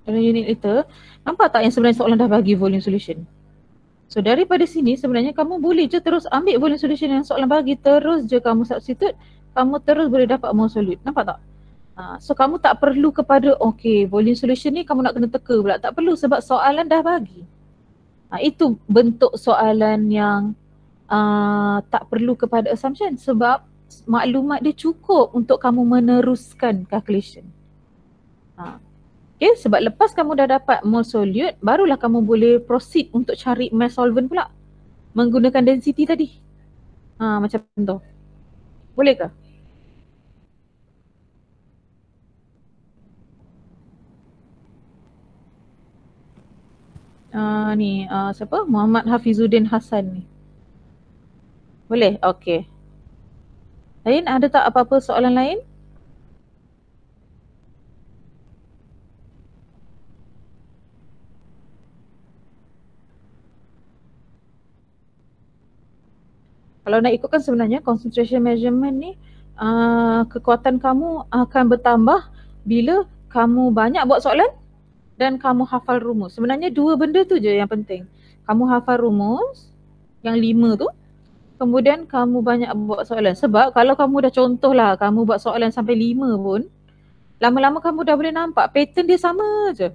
A: dalam unit liter. Nampak tak yang sebenarnya soalan dah bagi volume solution? So daripada sini sebenarnya kamu boleh je terus ambil volume solution yang soalan bagi, terus je kamu substitute, kamu terus boleh dapat mole solute. Nampak tak? So kamu tak perlu kepada okay volume solution ni kamu nak kena teka pula. Tak perlu sebab soalan dah bagi. Itu bentuk soalan yang tak perlu kepada assumption sebab maklumat dia cukup untuk kamu meneruskan calculation. Okay, sebab lepas kamu dah dapat mole solute, barulah kamu boleh proceed untuk cari mass solvent pula menggunakan density tadi. Macam tu. Boleh ke? Siapa? Muhammad Hafizuddin Hassan ni. Boleh? Okay. Lain ada tak apa-apa soalan lain? Kalau nak ikutkan sebenarnya concentration measurement ni kekuatan kamu akan bertambah bila kamu banyak buat soalan dan kamu hafal rumus. Sebenarnya dua benda tu je yang penting. Kamu hafal rumus yang 5 tu, kemudian kamu banyak buat soalan. Sebab kalau kamu dah contohlah kamu buat soalan sampai 5 pun, lama-lama kamu dah boleh nampak pattern dia sama je.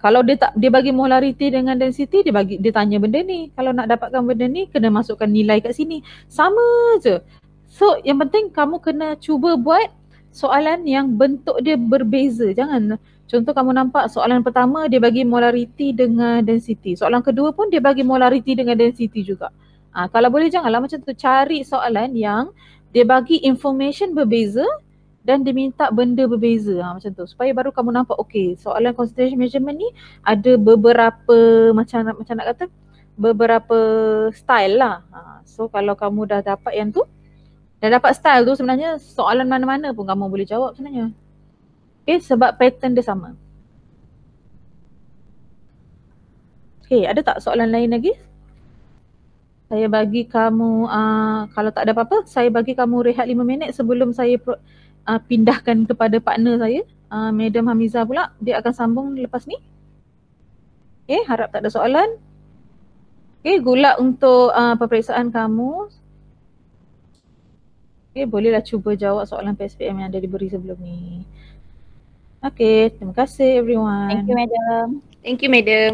A: Kalau dia bagi molarity dengan density, dia tanya benda ni. Kalau nak dapatkan benda ni, kena masukkan nilai kat sini. Sama je. So yang penting kamu kena cuba buat soalan yang bentuk dia berbeza. Jangan, contoh kamu nampak soalan pertama dia bagi molarity dengan density. Soalan kedua pun dia bagi molarity dengan density juga. Kalau boleh janganlah macam tu. Cari soalan yang dia bagi information berbeza dan diminta benda berbeza macam tu supaya baru kamu nampak okey soalan concentration measurement ni ada beberapa macam nak kata beberapa style lah. So kalau kamu dah dapat yang tu, dah dapat style tu, sebenarnya soalan mana-mana pun kamu boleh jawab sebenarnya. Okay, sebab pattern dia sama. Okay, ada tak soalan lain lagi? Saya bagi kamu, kalau tak ada apa-apa, saya bagi kamu rehat 5 minit sebelum saya pindahkan kepada partner saya, Madam Hamiza pula. Dia akan sambung lepas ni. Okay, harap tak ada soalan. Okay, good luck untuk peperiksaan kamu. Okay, bolehlah cuba jawab soalan PSPM yang ada diberi sebelum ni. Okay, terima kasih everyone.
C: Thank you, Madam. Thank you, Madam.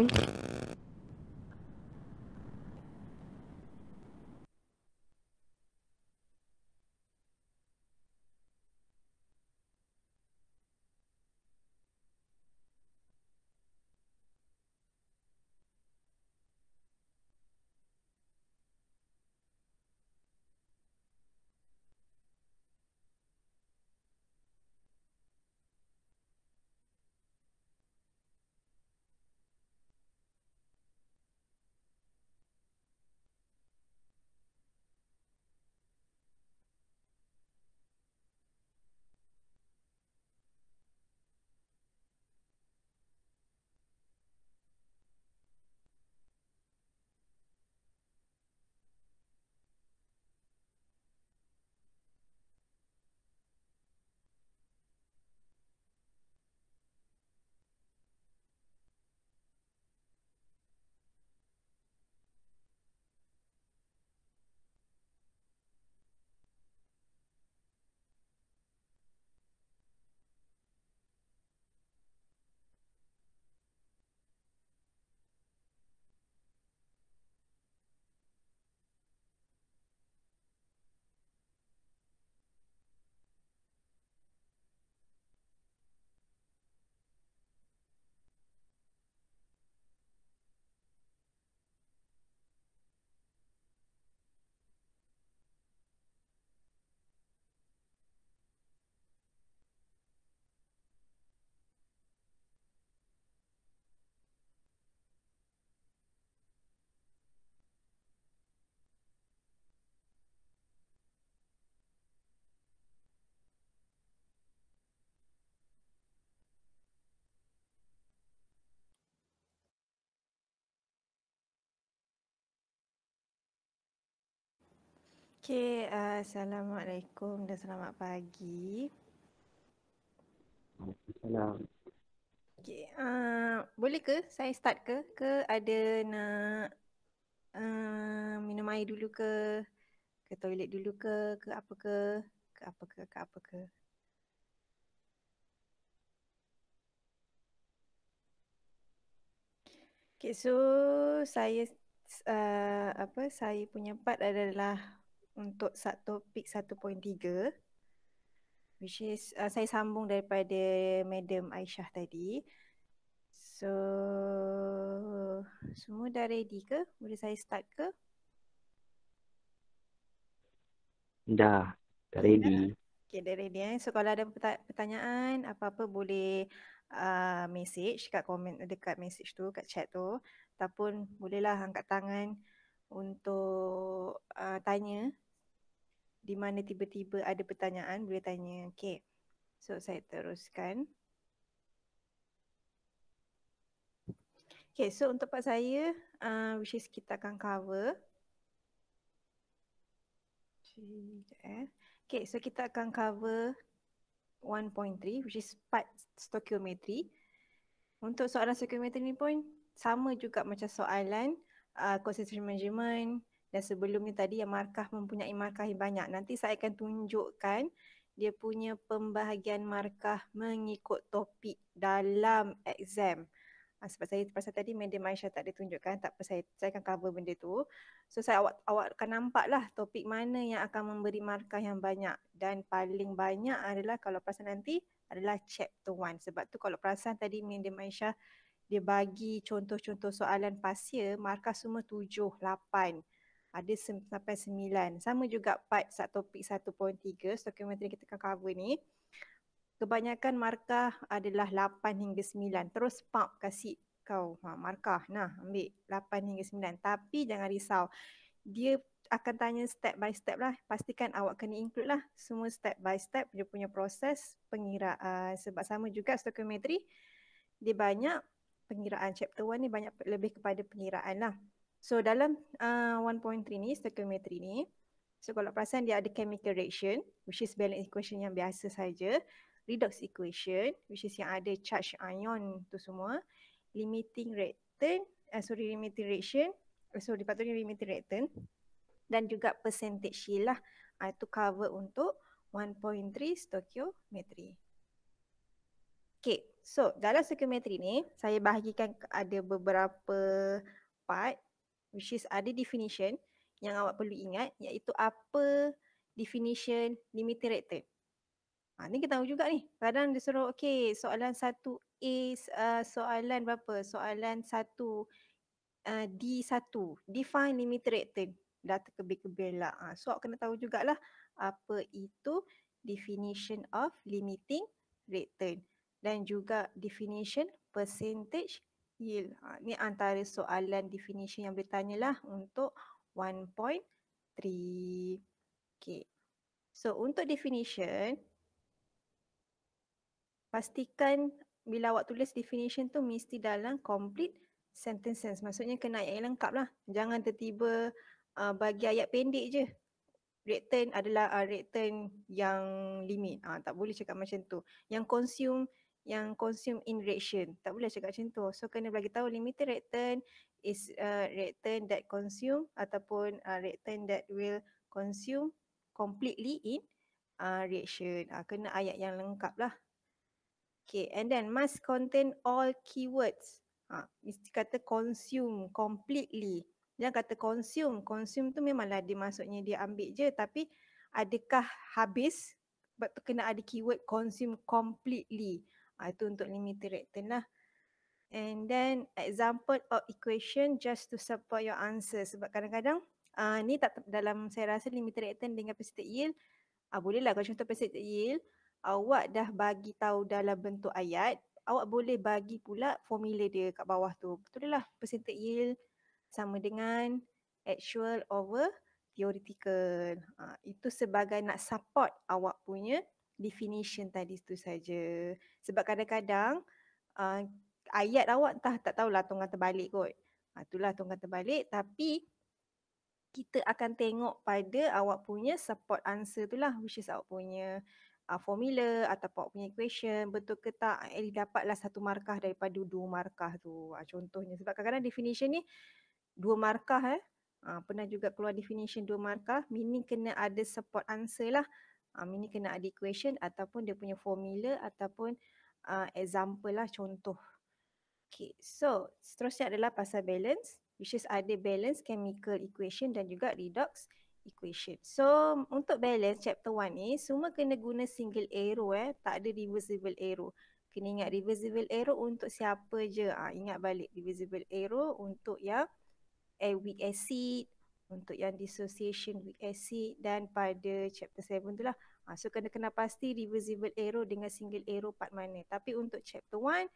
D: Okay, Assalamualaikum dan selamat pagi.
B: Salam.
D: Okay, boleh ke saya start ke? Ke ada nak minum air dulu ke toilet dulu ke apa ke? Ke apa ke? Okay, so saya saya punya part adalah untuk topik 1.3, which is saya sambung daripada Madam Aisyah tadi. So semua dah ready ke? Boleh saya start ke?
B: Dah ready.
D: Okay, dah ready So kalau ada pertanyaan apa-apa boleh message kat komen dekat message tu, kat chat tu, ataupun bolehlah angkat tangan untuk tanya. Di mana tiba-tiba ada pertanyaan boleh tanya. Okay, so saya teruskan. Okay, so untuk part saya which is kita akan cover. Okay, so kita akan cover 1.3 which is part stoichiometry. Untuk soalan stoichiometry ni pun sama juga macam soalan concentration measurement dan sebelum ni tadi yang markah mempunyai markah yang banyak. Nanti saya akan tunjukkan dia punya pembahagian markah mengikut topik dalam exam. Sebab saya pasal tadi Madam Aisyah tak ada tunjukkan, tak apa, saya akan cover benda tu. So awak akan nampak lah topik mana yang akan memberi markah yang banyak, dan paling banyak adalah kalau perasan nanti adalah chapter 1. Sebab tu kalau perasan tadi Madam Aisyah dia bagi contoh-contoh soalan pasia, markah semua 7, 8. Ada sampai 9. Sama juga part topik 1.3 stoichiometry kita akan cover ni. Kebanyakan markah adalah 8 hingga 9. Terus pump kasih kau markah. Nah, ambil 8 hingga 9. Tapi jangan risau. Dia akan tanya step by step lah. Pastikan awak kena include lah semua step by step dia punya proses pengiraan. Sebab sama juga stoichiometry, dia banyak pengiraan. Chapter 1 ni banyak lebih kepada pengiraan lah. So dalam 1.3 ni, stoichiometry ni, so kalau perasan dia ada chemical reaction, which is balance equation yang biasa saja, redox equation, which is yang ada charge ion tu semua, limiting reactant, limiting reaction, patutnya limiting reactant, dan juga percentage yield lah. Itu cover untuk 1.3 stoichiometry. Okay, so dalam stoichiometry ni, saya bahagikan ada beberapa part, which is ada definition yang awak perlu ingat, iaitu apa definition limiting reactant. Ni kita tahu juga ni. Kadang dia suruh, okay, soalan 1A, soalan berapa? Soalan 1, D1, define limiting reactant. Dah terkebel-kebel lah. So, awak kena tahu jugalah apa itu definition of limiting reactant. Dan juga definition percentage yield. Ni antara soalan definition yang boleh tanyalah untuk 1.3. Okay. So, untuk definition, pastikan bila awak tulis definition tu mesti dalam complete sentences. Maksudnya kena ayat yang lengkap lah. Jangan tiba-tiba bagi ayat pendek je. Reactant adalah reactant yang limit. Tak boleh cakap macam tu. Yang consume in reaction. Tak boleh cakap macam tu. So kena bagi tahu limited reactant is reactant that consume ataupun reactant that will consume completely in reaction. Kena ayat yang lengkap lah. Okay, and then must contain all keywords. Mesti kata consume completely. Jangan kata consume. Consume tu memanglah dia maksudnya dia ambil je, tapi adakah habis? Sebab tu kena ada keyword consume completely. Itu untuk limited reactant lah. And then example of equation just to support your answer. Sebab kadang-kadang ni tak dalam, saya rasa limited reactant dengan precipitate yield. Bolehlah kalau contoh precipitate yield, awak dah bagi tahu dalam bentuk ayat, awak boleh bagi pula formula dia kat bawah tu. Betul lah, percentage yield sama dengan actual over theoretical. Itu sebagai nak support awak punya definition tadi tu saja. Sebab kadang-kadang ayat awak tak tahulah tunggang terbalik kot. Itulah tunggang terbalik, tapi kita akan tengok pada awak punya support answer tu lah, which is awak punya formula ataupun awak punya equation, betul ke tak, dapatlah 1 markah daripada 2 markah tu. Contohnya, sebab kadang-kadang definition ni 2 markah pernah juga keluar definition 2 markah, meaning kena ada support answer lah. Meaning kena ada equation ataupun dia punya formula ataupun example lah, contoh. Okay, so seterusnya adalah pasal balance, which is ada balance chemical equation dan juga redox equation. So untuk balance chapter 1 ni semua kena guna single arrow tak ada reversible arrow. Kena ingat reversible arrow untuk siapa je. Ingat balik reversible arrow untuk yang weak acid, untuk yang dissociation weak acid dan pada chapter 7 tu lah. So kena pasti reversible arrow dengan single arrow part mana. Tapi untuk chapter 1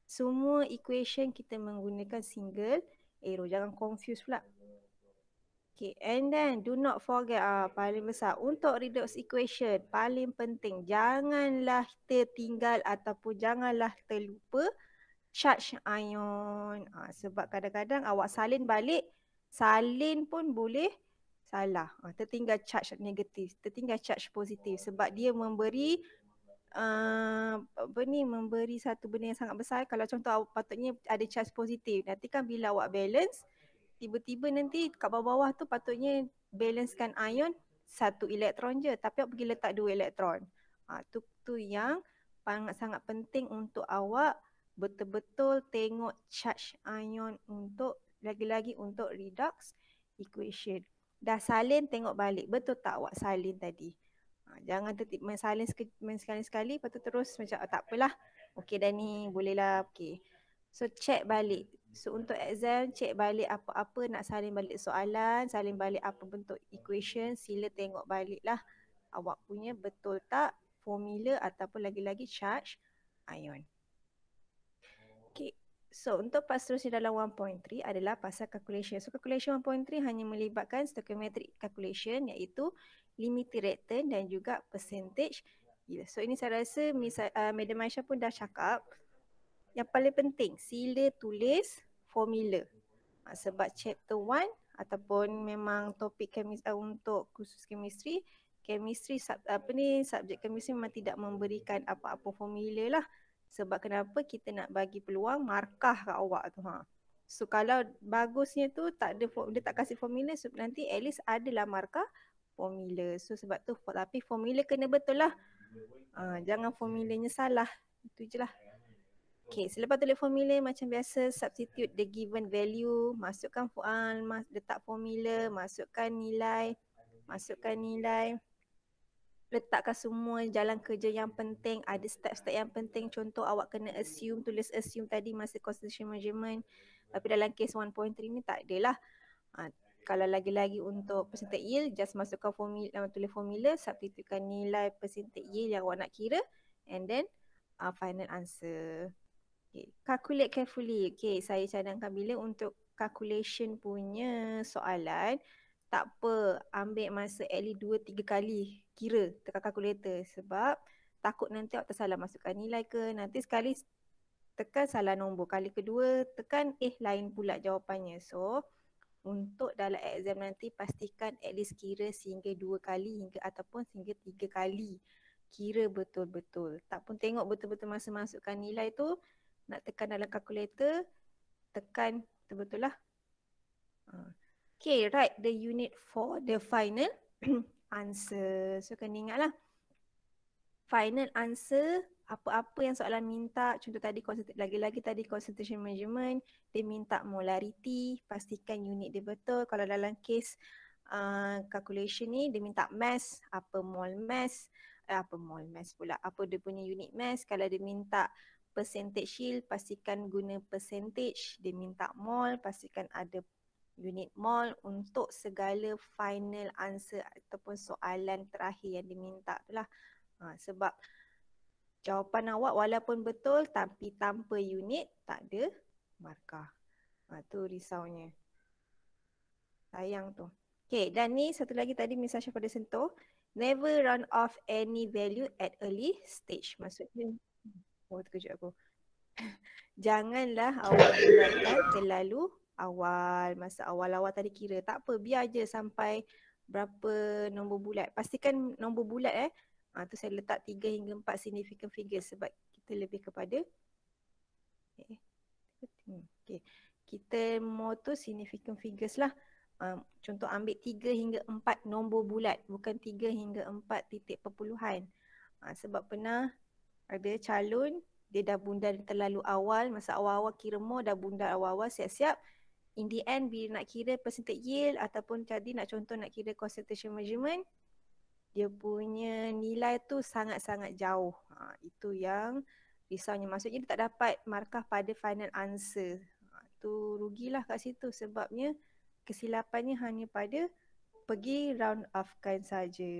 D: semua equation kita menggunakan single arrow. Jangan confuse pula. Okay, and then do not forget paling besar untuk redox equation paling penting janganlah tertinggal ataupun janganlah terlupa charge ion. Sebab kadang-kadang awak salin balik, salin pun boleh salah. Tertinggal charge negatif, tertinggal charge positif sebab dia memberi memberi satu benda yang sangat besar. Kalau contoh awak patutnya ada charge positif, nanti kan bila awak balance tiba-tiba nanti kat bawah-bawah tu patutnya balancekan ion 1 elektron je tapi awak pergi letak 2 elektron. Tu yang sangat penting untuk awak betul-betul tengok charge ion untuk lagi-lagi untuk redox equation. Dah salin tengok balik betul tak awak salin tadi. Jangan main salin sekali-sekali lepas tu terus macam tak apalah. Okey dah ni bolehlah. Okey. So check balik. So untuk exam check balik apa-apa nak salin balik soalan, salin balik apa bentuk equation, sila tengok balik lah awak punya betul tak formula ataupun lagi-lagi charge ion. Okay. So untuk part seterusnya dalam 1.3 adalah pasal calculation. So calculation 1.3 hanya melibatkan stoichiometric calculation iaitu limiting reactant dan juga percentage yield. So ini saya rasa Madam Aisyah pun dah cakap. Yang paling penting sila tulis formula. Sebab chapter 1 ataupun memang topik untuk khusus chemistry, subjek chemistry memang tidak memberikan apa-apa formula lah. Sebab kenapa kita nak bagi peluang markah kat awak tu. So kalau bagusnya tu dia tak kasih formula, so nanti at least adalah markah formula. So sebab tu tapi formula kena betul lah. Jangan formulanya salah. Itu je lah. Okay, selepas tulis formula macam biasa substitute the given value, masukkan letak formula, masukkan nilai, letakkan semua jalan kerja yang penting, ada step-step yang penting. Contoh awak kena tulis assume tadi masa concentration measurement. Tapi dalam case 1.3 ni tak adalah. Kalau lagi-lagi untuk percentage yield, just masukkan formula, tulis formula, substitutekan nilai percentage yield yang awak nak kira and then final answer. Okay. Calculate carefully. Okay, saya cadangkan bila untuk calculation punya soalan, tak apa, ambil masa at least 2-3 kali kira tekan kalkulator sebab takut nanti awak tersalah masukkan nilai ke, nanti sekali tekan salah nombor, kali kedua tekan lain pula jawapannya. So untuk dalam exam nanti pastikan at least kira sehingga 2 kali ataupun sehingga 3 kali. Kira betul-betul. Tak pun tengok betul-betul masa masukkan nilai tu, nak tekan dalam kalkulator, tekan betul-betul lah. Okay, write the unit for the final answer. So kena ingat lah. Final answer, apa-apa yang soalan minta, contoh tadi lagi-lagi tadi concentration measurement, dia minta molarity, pastikan unit dia betul. Kalau dalam case calculation ni, dia minta mass, apa mol mass pula, apa dia punya unit mass. Kalau dia minta percentage yield, pastikan guna percentage. Dia minta mol, pastikan ada unit mol untuk segala final answer ataupun soalan terakhir yang diminta tu lah. Sebab jawapan awak walaupun betul tapi tanpa unit tak ada markah. Tu risaunya. Sayang tu. Okay, dan ni satu lagi tadi Miss Aisyah pada sentuh. Never run off any value at early stage. Maksudnya, terkejut aku. Janganlah awak bulatkan terlalu awal. Masa awal-awal tadi kira, tak apa, biar je sampai berapa nombor bulat. Pastikan nombor bulat tu saya letak 3 hingga 4 significant figures sebab kita lebih kepada kita mau tu significant figures lah. Contoh ambil 3 hingga 4 nombor bulat, bukan 3 hingga 4 titik perpuluhan. Sebab pernah ada calon dia dah bundar terlalu awal, masa awal-awal kira more dah bundar awal-awal siap-siap. In the end bila nak kira percentage yield ataupun tadi nak contoh nak kira concentration measurement, dia punya nilai tu sangat-sangat jauh. Itu yang risaunya. Maksudnya dia tak dapat markah pada final answer. Tu rugilah kat situ sebabnya kesilapannya hanya pada pergi round off-kan saja.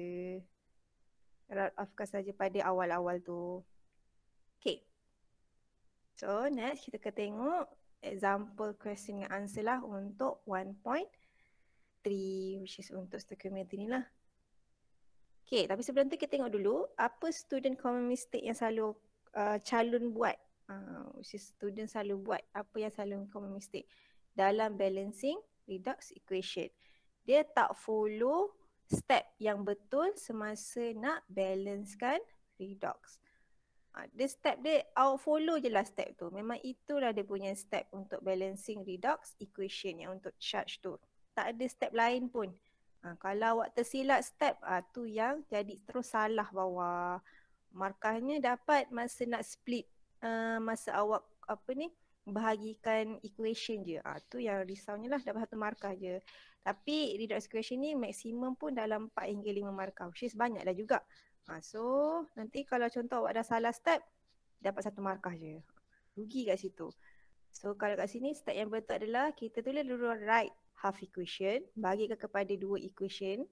D: Round off-kan saja pada awal-awal tu. Okay. So next kita akan tengok example question and answer lah untuk 1.3 which is untuk stoichiometry ni lah. Okay, tapi sebelum tu kita tengok dulu apa student common mistake yang selalu calon buat. Which is student selalu buat apa yang selalu common mistake dalam balancing redox equation. Dia tak follow step yang betul semasa nak balancekan redox. Dia step dia follow je lah step tu. Memang itulah dia punya step untuk balancing redox equation yang untuk charge tu. Tak ada step lain pun. Kalau awak tersilap step tu yang jadi terus salah bawah. Markahnya dapat masa nak split masa awak bahagikan equation je. Tu yang risaunya lah, dapat 1 markah je. Tapi redox equation ni maksimum pun dalam 4 hingga 5 markah. Which is banyak dah juga. So nanti kalau contoh awak dah salah step, dapat 1 markah je. Rugi kat situ. So kalau kat sini step yang betul adalah kita tulis dulu right half equation, bagikan kepada 2 equation.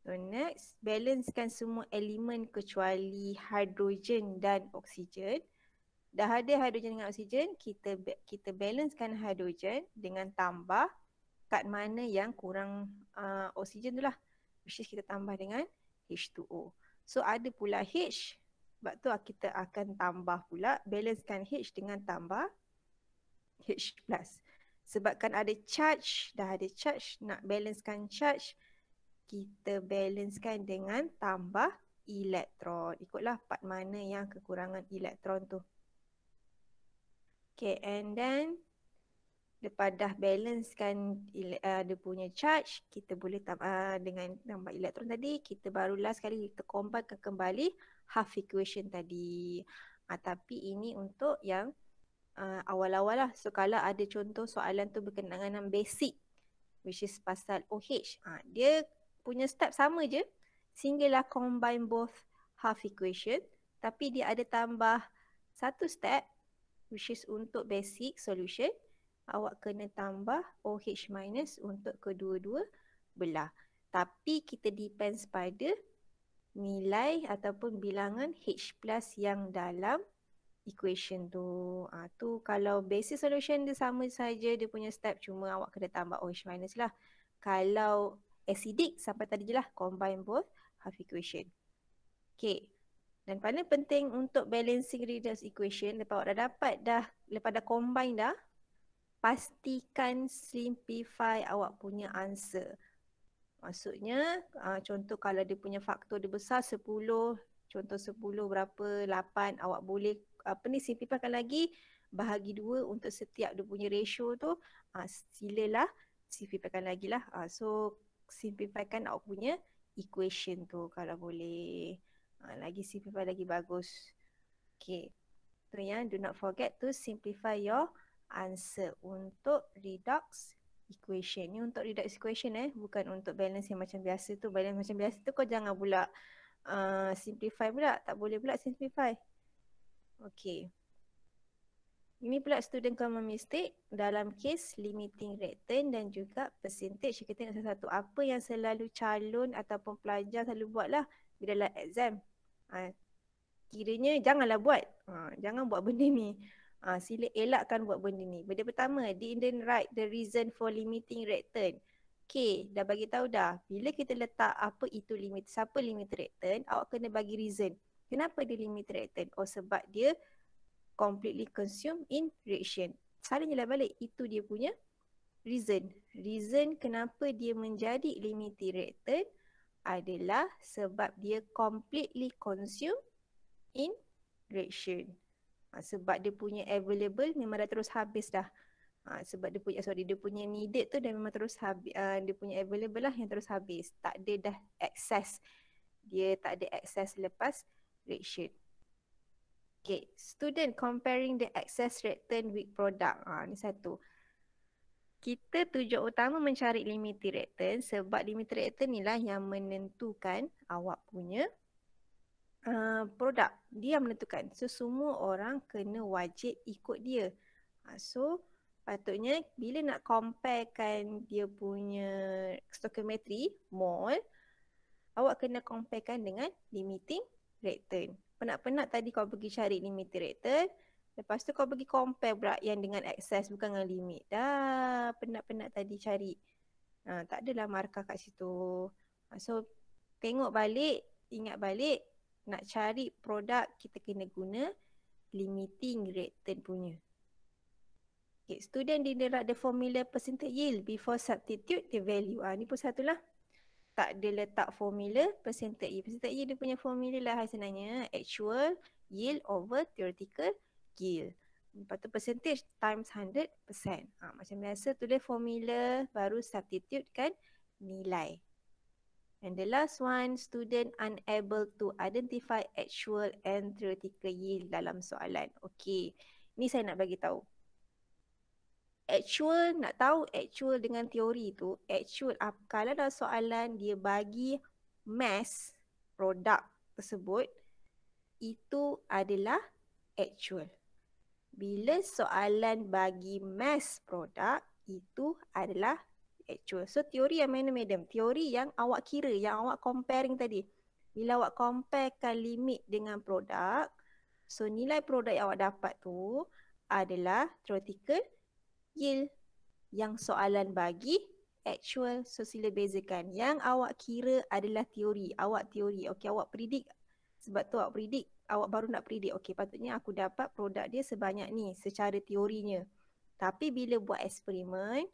D: So next, balancekan semua elemen kecuali hidrogen dan oksigen. Dah ada hidrogen dengan oksigen, kita balancekan hidrogen dengan tambah kat mana yang kurang oksigen tu lah. Which is kita tambah dengan H2O. So ada pula H, sebab tu kita akan tambah pula, balancekan H dengan tambah H+. Sebabkan ada charge, dah ada charge, nak balancekan charge, kita balancekan dengan tambah elektron. Ikutlah part mana yang kekurangan elektron tu. Okay, and then lepas dah balancekan dia punya charge, kita boleh dengan tambah elektron tadi, kita baru last sekali kita combinekan kembali half equation tadi. Tapi ini untuk yang awal-awal lah. So kalau ada contoh soalan tu berkenaan dengan basic, which is pasal OH, dia punya step sama je, sehinggalah combine both half equation, tapi dia ada tambah 1 step, which is untuk basic solution. Awak kena tambah OH minus untuk kedua-dua belah. Tapi kita depends pada nilai ataupun bilangan H plus yang dalam equation tu. Tu kalau basic solution dia sama saja dia punya step, cuma awak kena tambah OH minus lah. Kalau acidic sampai tadi je lah, combine both half equation. Okay. Dan paling penting untuk balancing redox equation, lepas awak lepas dah combine dah, pastikan simplify awak punya answer. Maksudnya contoh kalau dia punya faktor dia besar 10, contoh 10 berapa 8, awak boleh simplifykan lagi, bahagi 2 untuk setiap dia punya ratio tu. Silalah simplifykan lagi lah. So simplifykan awak punya equation tu kalau boleh. Lagi simplify lagi bagus. Okay. Tu yang do not forget to simplify your answer untuk redox equation. Ni untuk redox equation bukan untuk balance yang macam biasa tu. Balance macam biasa tu kau jangan pula simplify pula. Tak boleh pula simplify. Okay. Ini pula student common mistake dalam case limiting return dan juga percentage. Kita tengok satu-satu apa yang selalu calon ataupun pelajar selalu buat lah bila dalam exam. Kiranya janganlah buat. Jangan buat benda ni. Sila elakkan buat benda ni. Benda pertama, didn't write the reason for limiting return. Okay, dah bagi tahu dah. Bila kita letak apa itu limit, siapa limit return, awak kena bagi reason. Kenapa dia limit return? Sebab dia completely consumed in reaction. Salahnya lah balik, itu dia punya reason. Reason kenapa dia menjadi limiting return adalah sebab dia completely consumed in reaction. Sebab dia punya available memang dah terus habis dah. Sebab dia punya needed tu dah memang terus habis. Dia punya available lah yang terus habis. Tak ada dah access. Dia tak ada access lepas reaction. Okay, student comparing the excess return with product. Ni satu. Kita tujuan utama mencari limited return sebab limited return ni lah yang menentukan awak punya produk. Dia menentukan. So, semua orang kena wajib ikut dia. So, patutnya bila nak comparekan dia punya stoichiometry, mole, awak kena comparekan dengan limiting return. Penat-penat tadi kau pergi cari limited return, lepas tu kau pergi compare pula yang dengan excess bukan dengan limit. Dah penat-penat tadi cari. Tak adalah markah kat situ. So, tengok balik, ingat balik, nak cari produk kita kena guna limiting return punya. Okay, student did the formula percentage yield before substitute the value. Ni pun satulah. Tak ada letak formula percentage yield. Percentage yield dia punya formula lah sebenarnya actual yield over theoretical yield. Lepas tu percentage times 100%. Macam biasa tulis formula baru substitute kan nilai. And the last one, student unable to identify actual and theoretical yield dalam soalan. Okay, ni saya nak bagi tahu. Actual, nak tahu actual dengan teori tu, actual kalau dalam soalan dia bagi mass produk tersebut, itu adalah actual. Bila soalan bagi mass produk, itu adalah actual. So teori yang mana madam? Teori yang awak kira, yang awak comparing tadi. Bila awak comparekan limit dengan produk, so nilai produk yang awak dapat tu adalah theoretical yield. Yang soalan bagi actual. So sila bezakan. Yang awak kira adalah teori. Awak teori. Okay, awak predict. Sebab tu awak predict. Awak baru nak predict. Okay, patutnya aku dapat produk dia sebanyak ni secara teorinya. Tapi bila buat eksperimen,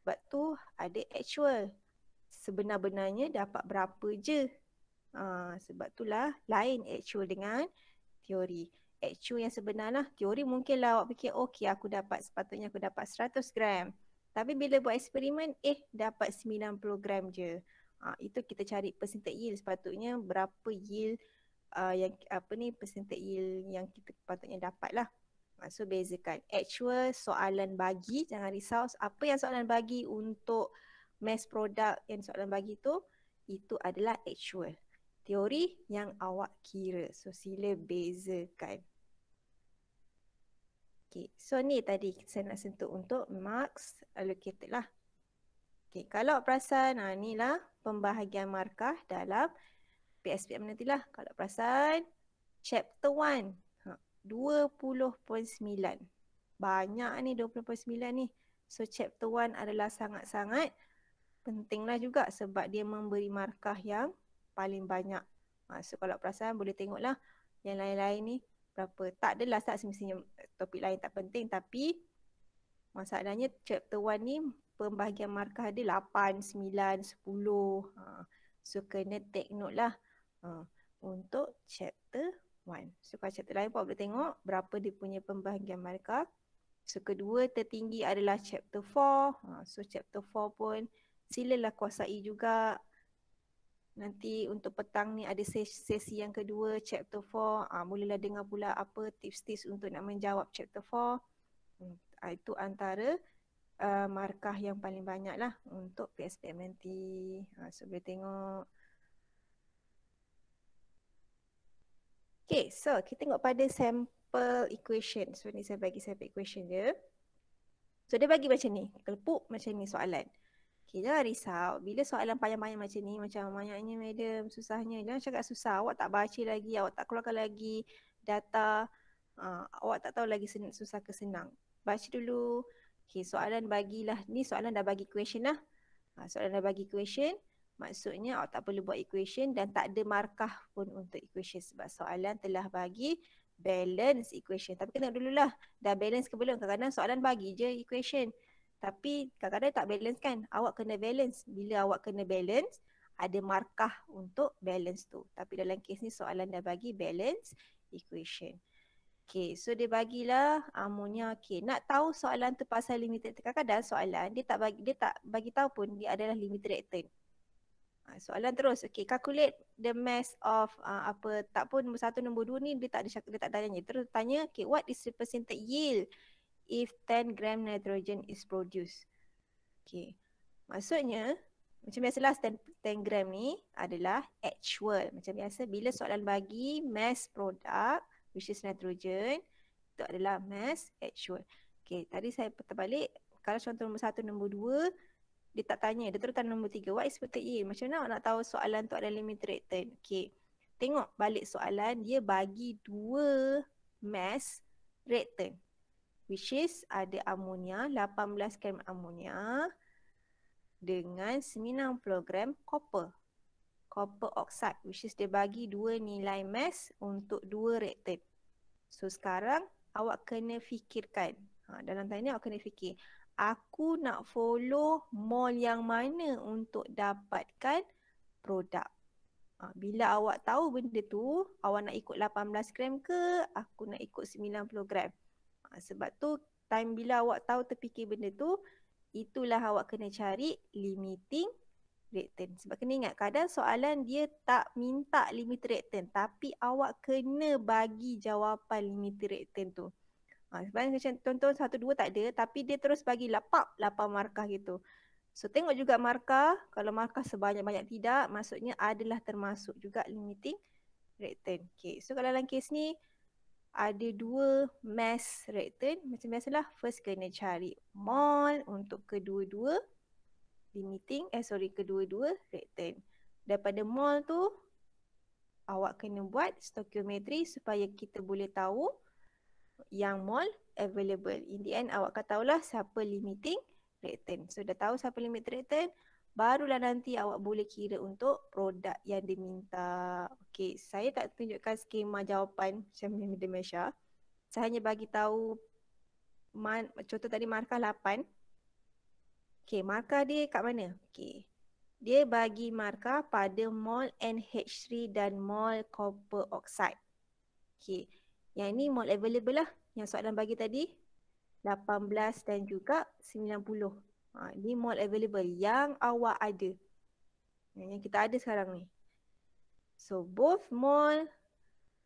D: sebab tu ada actual. Sebenar-benarnya dapat berapa je. Sebab itulah lain actual dengan teori. Actual yang sebenar lah. Teori mungkinlah awak fikir, okay aku dapat, sepatutnya aku dapat 100 gram. Tapi bila buat eksperimen, dapat 90 gram je. Itu kita cari percentage yield. Sepatutnya berapa yield yang percentage yield yang kita patutnya dapat lah. So bezakan. Actual, soalan bagi, jangan risau. Apa yang soalan bagi untuk mass product yang soalan bagi tu, itu adalah actual. Teori yang awak kira. So sila bezakan. Okay, so ni tadi saya nak sentuh untuk marks allocated lah. Okay, kalau perasan, ni lah pembahagian markah dalam PSPM nantilah. Kalau perasan, chapter 1. 20.9. Banyak ni 20.9 ni. So chapter 1 adalah sangat-sangat pentinglah juga sebab dia memberi markah yang paling banyak. So kalau perasan boleh tengoklah yang lain-lain ni berapa. Tak adalah tak semestinya topik lain tak penting, tapi masalahnya chapter 1 ni pembahagian markah dia 8, 9, 10. So kena take note lah untuk chapter 1. So kalau chapter lain pun boleh tengok berapa dia punya pembahagian markah. So kedua tertinggi adalah chapter 4. So chapter 4 pun silalah kuasai juga. Nanti untuk petang ni ada sesi yang kedua chapter 4. Bolehlah dengar pula apa tips-tips untuk nak menjawab chapter 4. Itu antara markah yang paling banyak lah untuk PSPM nanti. So boleh tengok. Okay, so kita tengok pada sample equation. So ni saya bagi sample equation dia. So dia bagi macam ni, kelepuk macam ni soalan. Okay, jangan risau. Bila soalan panjang-panjang macam ni, macam banyaknya madam, susahnya. Jangan cakap susah, awak tak baca lagi, awak tak keluarkan lagi data. Awak tak tahu lagi susah ke senang. Baca dulu. Okay, soalan bagilah. Ni soalan dah bagi question lah. Soalan dah bagi question. Maksudnya awak tak perlu buat equation dan tak ada markah pun untuk equation sebab soalan telah bagi balance equation. Tapi kena dululah dah balance ke belum. Kadang-kadang soalan bagi je equation. Tapi kadang-kadang tak balance kan. Awak kena balance. Bila awak kena balance, ada markah untuk balance tu. Tapi dalam kes ni soalan dah bagi balance equation. Okay, so dia bagilah amonia. Okay, nak tahu soalan tu pasal limited. Kadang-kadang soalan dia tak bagi tahu pun dia adalah limited return. Soalan terus. Okay, calculate the mass of apa, tak pun nombor 1, nombor 2 ni dia tak ada tanya. Terus tanya, okay, what is the percentage yield if 10 gram nitrogen is produced? Okay, maksudnya macam biasalah 10 gram ni adalah actual. Macam biasa bila soalan bagi mass product which is nitrogen, itu adalah mass actual. Okay, tadi saya terbalik. Kalau contoh nombor 1, nombor 2, dia tak tanya, dia terus tanya nombor 3. What is expected yield? Macam mana awak nak tahu soalan tu ada limit return? Okay, tengok balik soalan, dia bagi 2 mass return, which is ada amonia, 18 gram amonia dengan 90 gram copper oxide, which is dia bagi 2 nilai mass untuk 2 reaktan. So sekarang awak kena fikirkan, dalam tanya ni awak kena fikir, aku nak follow mol yang mana untuk dapatkan produk. Bila awak tahu benda tu, awak nak ikut 18 gram ke aku nak ikut 90 gram. Sebab tu time bila awak tahu terfikir benda tu, itulah awak kena cari limiting reaktan. Sebab kena ingat, kadang soalan dia tak minta limiting reaktan, tapi awak kena bagi jawapan limiting reaktan tu. Sebenarnya macam contoh 1, 2 tak ada, tapi dia terus bagi 8 markah gitu. So tengok juga markah, kalau markah sebanyak-banyak tidak, maksudnya adalah termasuk juga limiting reaktan. Okay, so kalau dalam kes ni ada 2 mass reaktan, macam biasalah first kena cari mol untuk kedua-dua reaktan. Daripada mol tu awak kena buat stoichiometry supaya kita boleh tahu yang mol available. In the end awak akan tahulah siapa limiting reaktan. So dah tahu siapa limiting reaktan, barulah nanti awak boleh kira untuk produk yang diminta. Okey, saya tak tunjukkan skema jawapan macam yang Mesha. Saya hanya bagi tahu contoh tadi markah 8. Okey, markah dia kat mana? Okey. Dia bagi markah pada mol NH3 dan mol copper oxide. Okey. Yang ni mol available lah. Yang soalan bagi tadi 18 dan juga 90. Ni mol available yang awak ada. Yang kita ada sekarang ni. So both mol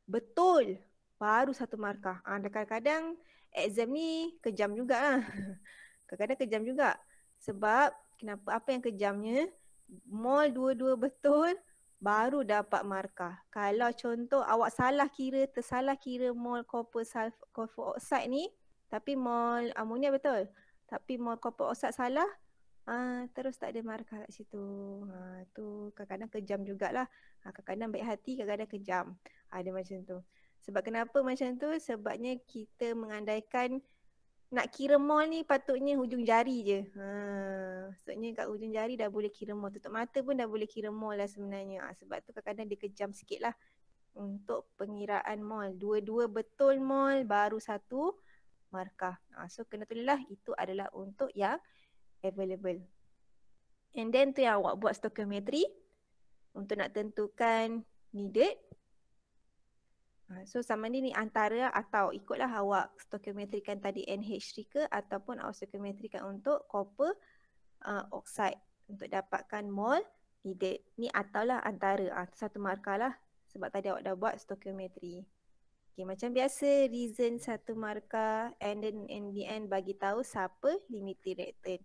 D: betul, baru 1 markah. Kadang-kadang exam ni kejam jugalah. Kadang-kadang kejam juga. Sebab kenapa, apa yang kejamnya, mol dua-dua betul baru dapat markah. Kalau contoh awak tersalah kira mol copper oxide ni, tapi mol amonia betul, tapi mol copper oxide salah, terus tak ada markah kat situ. Tu kadang-kadang kejam jugalah. Kadang-kadang baik hati, kadang-kadang kejam. Ada macam tu. Sebab kenapa macam tu? Sebabnya kita mengandaikan nak kira mol ni patutnya hujung jari je. Maksudnya kat hujung jari dah boleh kira mol. Tutup mata pun dah boleh kira mol lah sebenarnya. Sebab tu kadang-kadang dia kejam sikit lah untuk pengiraan mol. Dua-dua betul mol, baru 1 markah. So kena tulislah itu adalah untuk yang available. And then tu yang awak buat stoichiometry untuk nak tentukan needed. So sama ni antara atau ikutlah awak stoichiometrikan tadi NH3 ke ataupun awak stoichiometrikan untuk copper oxide untuk dapatkan mol needed. Ni ataulah antara 1 markah lah sebab tadi awak dah buat stoichiometry. Okay, macam biasa reason 1 markah and then in the end bagi tahu siapa limiting reaktan.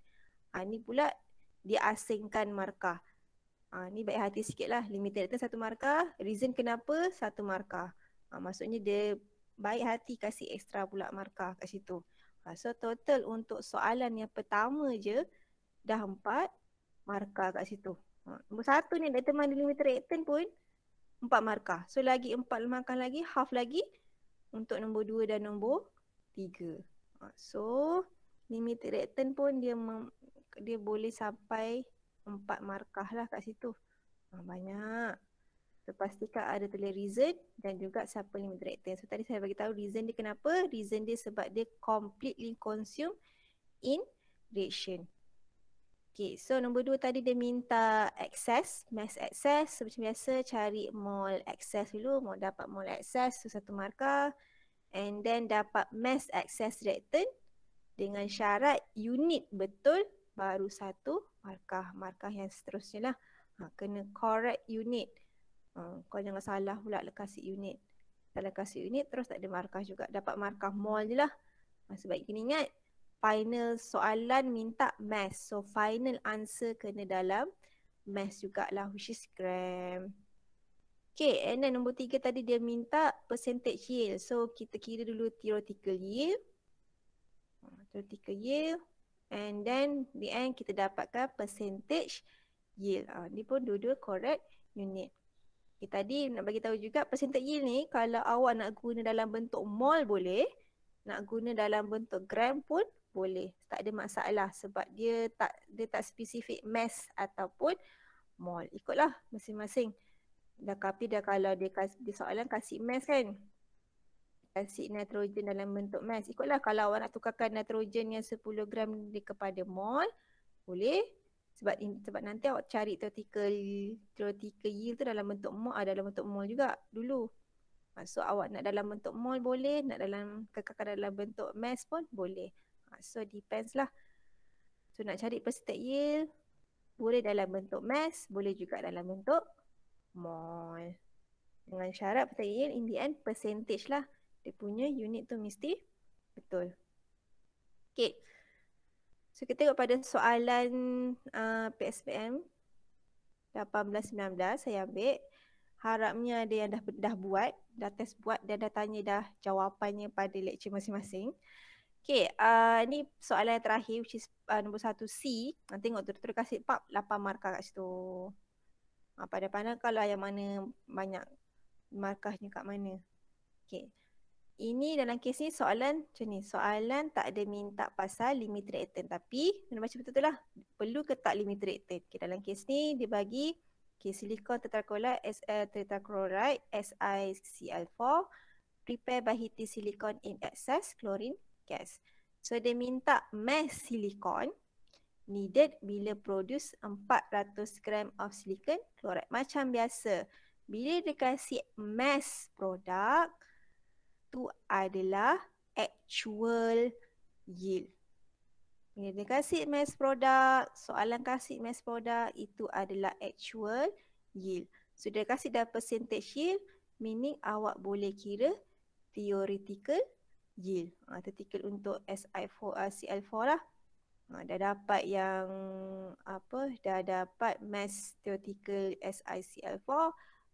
D: Ni pula dia asingkan markah. Ni baik hati sikit lah. Limiting reaktan 1 markah, reason kenapa 1 markah. Maksudnya dia baik hati kasih ekstra pula markah kat situ. So total untuk soalan yang pertama je dah 4 markah kat situ. Nombor 1 ni determine limiting reaktan pun 4 markah. So lagi 4 markah lagi, half lagi untuk nombor 2 dan nombor 3. So limiting reaktan pun dia boleh sampai 4 markah lah kat situ. Banyak. So pastikan ada tulis reason dan juga siapa limiting reaktan. So tadi saya bagi tahu reason dia kenapa? Reason dia sebab dia completely consume in reaction. Okay, so nombor 2 tadi dia minta excess, mass excess. So macam biasa cari mol excess dulu, dapat mol excess, so 1 markah. And then dapat mass excess reaktan dengan syarat unit betul, baru 1 markah. Markah yang seterusnya lah. Kena correct unit. Kau jangan salah pula kasih unit. Salah kasih unit terus tak ada markah juga. Dapat markah mol je lah. Sebab kena ingat, final soalan minta mass. So final answer kena dalam mass jugalah, which is gram. Okay, and then nombor 3 tadi dia minta percentage yield. So kita kira dulu theoretical yield. Theoretical yield. And then the end kita dapatkan percentage yield. Ni pun dua-dua correct unit. Okay, tadi nak bagi tahu juga percentage yield ni kalau awak nak guna dalam bentuk mol boleh, nak guna dalam bentuk gram pun boleh. Tak ada masalah sebab dia tak spesifik mass ataupun mol. Ikutlah masing-masing. Tapi kalau dia soalan kasih mass kan, kasih nitrogen dalam bentuk mass, ikutlah kalau awak nak tukarkan nitrogen yang 10 gram dia kepada mol, boleh. Sebab nanti awak cari theoretical yield tu dalam bentuk mol, dalam bentuk mol juga dulu. So awak nak dalam bentuk mol boleh, nak kekalkan dalam bentuk mass pun boleh. So depends lah. So nak cari percentage yield, boleh dalam bentuk mass, boleh juga dalam bentuk mol. Dengan syarat percentage yield in the end percentage lah. Dia punya unit tu mesti betul. Okay. So kita tengok pada soalan PSPM 18-19 saya ambil. Harapnya ada yang dah buat, dah test buat dan dah tanya dah jawapannya pada lecture masing-masing. Okay, ni soalan yang terakhir which is nombor 1C. Tengok tu, terus kasih 8 markah kat situ. Pandai-pandai kalau yang mana banyak markahnya kat mana. Okay. Ini dalam kes ni soalan macam ni. Soalan tak ada minta pasal limit reactant. Tapi kena baca betul-betul lah. Perlu ke tak limit reactant. Okay, dalam kes ni dia bagi silicon tetrachloride SiCl4 prepared by heating silicon in excess chlorine gas. So dia minta mass silicon needed bila produce 400 gram of silicon chloride. Macam biasa. Bila dia kasih mass product, tu adalah actual yield. Bila dia kasih mass product, soalan kasih mass product, itu adalah actual yield. So dia kasih dah percentage yield, meaning awak boleh kira theoretical yield. Theoretical untuk SiCl4 lah. Dah dapat yang dah dapat mass theoretical SiCl4,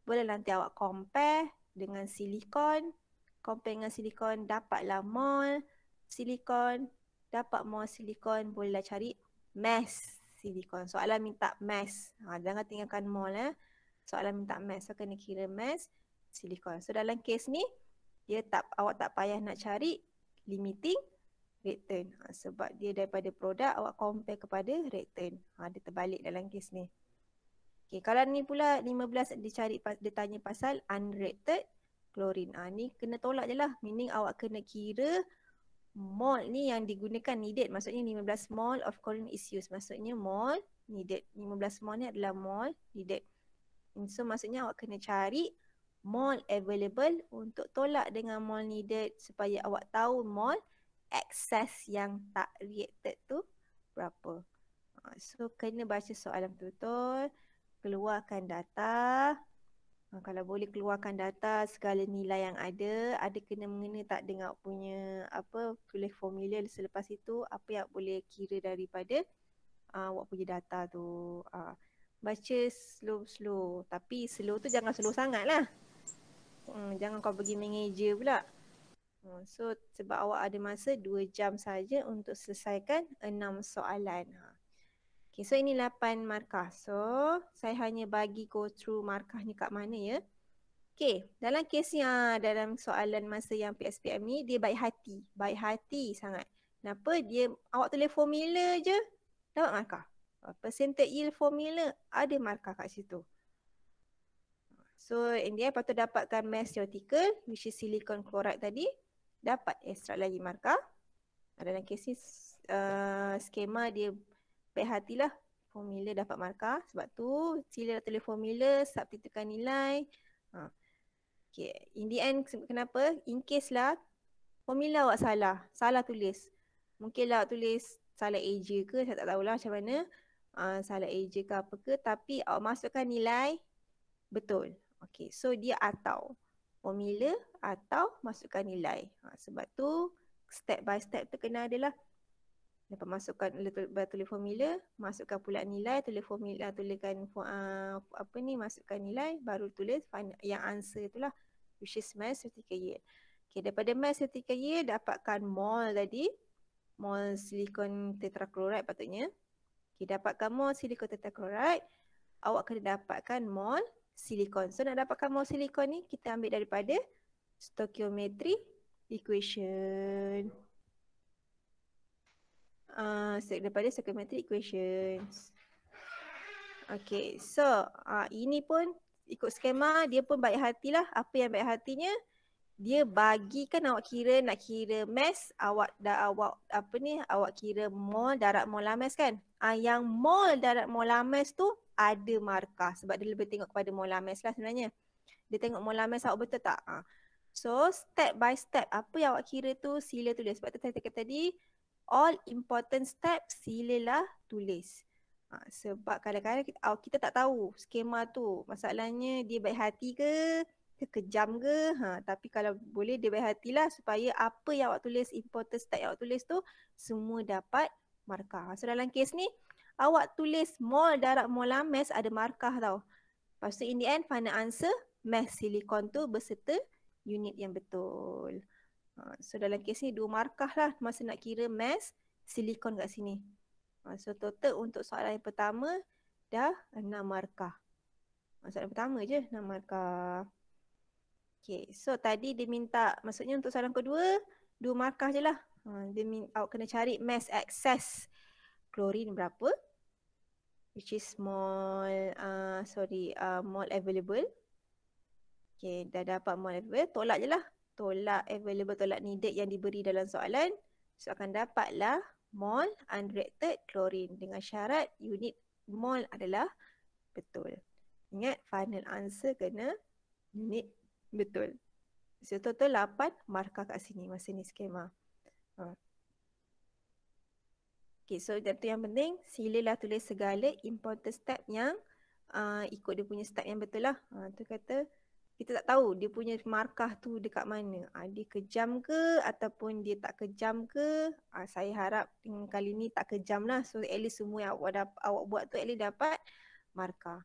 D: boleh nanti awak compare dengan silikon. Compare dengan silikon, dapatlah mol silikon, dapat mol silikon, bolehlah cari mass silikon. Soalan minta mass. Jangan tinggalkan mol Soalan minta mass, so kena kira mass silikon. So dalam kes ni awak tak payah nak cari limiting reactant. Sebab dia daripada produk awak compare kepada reactant. Dia terbalik dalam kes ni. Okay, kalau ni pula 15 dia tanya pasal unreacted klorin. Ni kena tolak je lah. Meaning awak kena kira mol ni yang digunakan needed. Maksudnya 15 mol of chlorine is used. Maksudnya mol needed. 15 mol ni adalah mol needed. So maksudnya awak kena cari mol available untuk tolak dengan mol needed supaya awak tahu mol excess yang tak reacted tu berapa. So kena baca soalan betul-betul. Keluarkan data. Kalau boleh keluarkan data segala nilai yang ada kena mengena tak dengan punya tulis formula selepas itu apa yang boleh kira daripada awak punya data tu. Baca slow-slow, tapi slow tu jangan slow sangat lah. Jangan kau pergi mengeja pula. So sebab awak ada masa 2 jam saja untuk selesaikan 6 soalan. Okay, so ini 8 markah. So, saya hanya bagi go through markah ni kat mana ya. Okay, dalam kes ni, dalam soalan masa yang PSPM ni, dia baik hati. Baik hati sangat. Kenapa? Awak tulis formula je, dapat markah. Percentage yield formula, ada markah kat situ. So, in the end, patut dapatkan mass theoretical, which is silicon chloride tadi, dapat extra lagi markah. Dalam kes ni, skema dia baik hatilah, formula dapat markah. Sebab tu sila tulis formula, substitutkan nilai. Okay. In the end, kenapa? In case lah formula awak salah tulis. Mungkin lah awak tulis salah eja ke, saya tak tahulah macam mana. salah eja ke apa ke, tapi awak masukkan nilai betul. Okay, so dia atau formula atau masukkan nilai. Sebab tu step by step tu kena adalah dapat masukkan tulis formula, masukkan pula nilai, tulis formula, tuliskan masukkan nilai, baru tulis yang answer itulah, which is mass certificate yield. Okay, daripada mass certificate yield dapatkan mol tadi, mol silikon tetrachloride patutnya. Okay, dapatkan mol silikon tetrachloride, awak kena dapatkan mol silikon. So nak dapatkan mol silikon ni kita ambil daripada stoichiometry equation. Daripada stoichiometry equations. Okay, so ini pun ikut skema, dia pun baik hatilah. Apa yang baik hatinya, dia bagikan awak kira, nak kira mass, awak kira mol, darat molar mass kan. Yang mol, darat molar mass tu ada markah sebab dia lebih tengok kepada molar mass lah sebenarnya. Dia tengok molar mass awak betul tak? So step by step apa yang awak kira tu sila tulis. Sebab tu saya kata tadi, all important steps silalah tulis. Sebab kadang-kadang kita tak tahu skema tu. Masalahnya dia baik hati ke kejam ke. Tapi kalau boleh dia baik hatilah supaya apa yang awak tulis, important step yang awak tulis tu semua dapat markah. So dalam kes ni awak tulis mol, darat molar mass ada markah tau. Lepas tu in the end final answer mass silikon tu berserta unit yang betul. So dalam kes ni 2 markah lah masa nak kira mass silikon kat sini. So total untuk soalan yang pertama dah 6 markah. Soalan pertama je 6 markah. Okay, so tadi dia minta, maksudnya untuk soalan kedua 2 markah je lah. Awak kena cari mass excess klorin berapa, which is mol available. Okay, dah dapat mol available, tolak je lah. Tolak available, tolak needed yang diberi dalam soalan. So akan dapatlah mol unreacted klorin dengan syarat unit mol adalah betul. Ingat final answer kena unit betul. So total 8 markah kat sini masa ni skema. Okay, so itu yang penting, silalah tulis segala important step yang ikut dia punya step yang betul lah. Tu kata kita tak tahu dia punya markah tu dekat mana. Dia kejam ke ataupun dia tak kejam ke. Saya harap kali ni tak kejam lah. So at least semua yang awak buat tu at least dapat markah.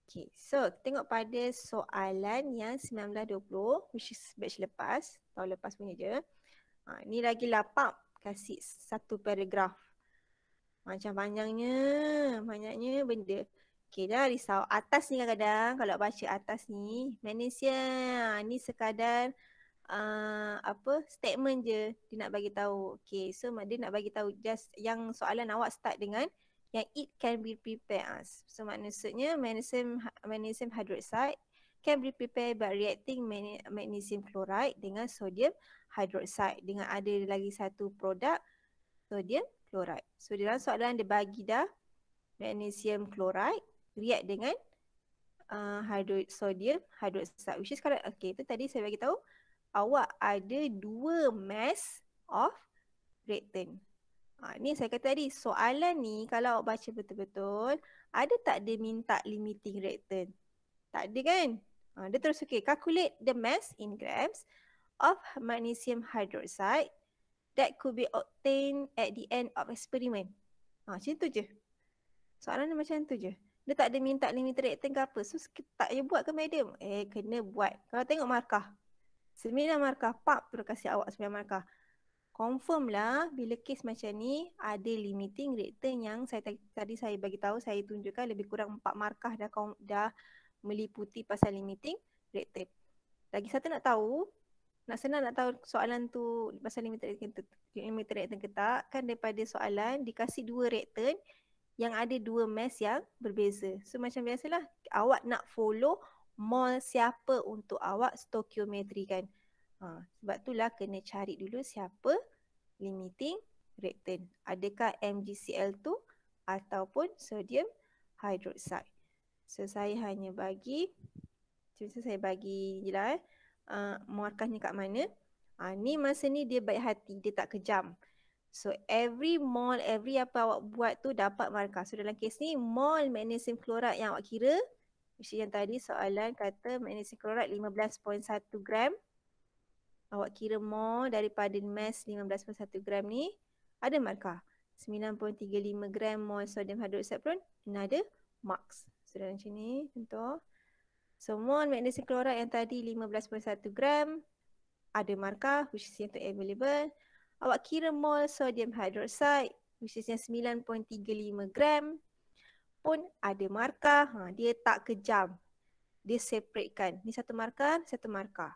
D: Okay, so tengok pada soalan yang 19-20 which is batch lepas, tahun lepas punya je. Ni lagi lapak kasih satu paragraf. Macam banyaknya benda. Okay, dah risau. Atas ni kadang-kadang kalau baca atas ni, manusia ni sekadar statement je dia nak bagi tahu. Okay, so dia nak bagi tahu just yang soalan awak start dengan yang it can be prepared. So maksudnya magnesium hydroxide can be prepared by reacting magnesium chloride dengan sodium hydroxide dengan ada lagi satu produk sodium chloride. So dalam soalan dia bagi dah magnesium chloride react dengan sodium hydroxide, which is kalau okay, tu tadi saya bagi tahu awak ada 2 mass of reactant. Ni saya kata tadi soalan ni kalau awak baca betul-betul, ada tak dia minta limiting reactant? Tak ada kan? Dia terus calculate the mass in grams of magnesium hydroxide that could be obtained at the end of experiment. Macam tu je. Soalan dia macam tu je. Dia tak ada minta limit reactant ke apa. So tak payah buat ke madam? Kena buat. Kalau tengok markah. 9 markah. Pap tu dah kasih awak 9 markah. Confirm lah bila kes macam ni ada limiting reactant yang tadi saya bagi tahu, saya tunjukkan lebih kurang 4 markah dah meliputi pasal limiting reactant. Lagi satu nak tahu, senang nak tahu soalan tu pasal limited reactant ke tak, kan daripada soalan dikasih 2 reactant yang ada 2 mass yang berbeza. So macam biasalah awak nak follow mol siapa untuk awak stoichiometry kan. Sebab itulah kena cari dulu siapa limiting reactant. Adakah MgCl2 ataupun sodium hydroxide. So saya hanya bagi je lah markahnya kat mana. Ni masa ni dia baik hati, dia tak kejam. So every mol, every apa awak buat tu dapat markah. So dalam kes ni mol magnesium klorat yang awak kira, which is yang tadi soalan kata magnesium klorat 15.1 gram. Awak kira mol daripada mass 15.1 gram ni ada markah. 9.35 gram mol sodium hydroxide pun ada marks. So dalam macam ni contoh. So mol magnesium klorat yang tadi 15.1 gram ada markah which is yang tu available. Awak kira mol sodium hydroxide which is yang 9.35 gram pun ada markah. Dia tak kejam. Dia separatekan. Ni satu markah, satu markah.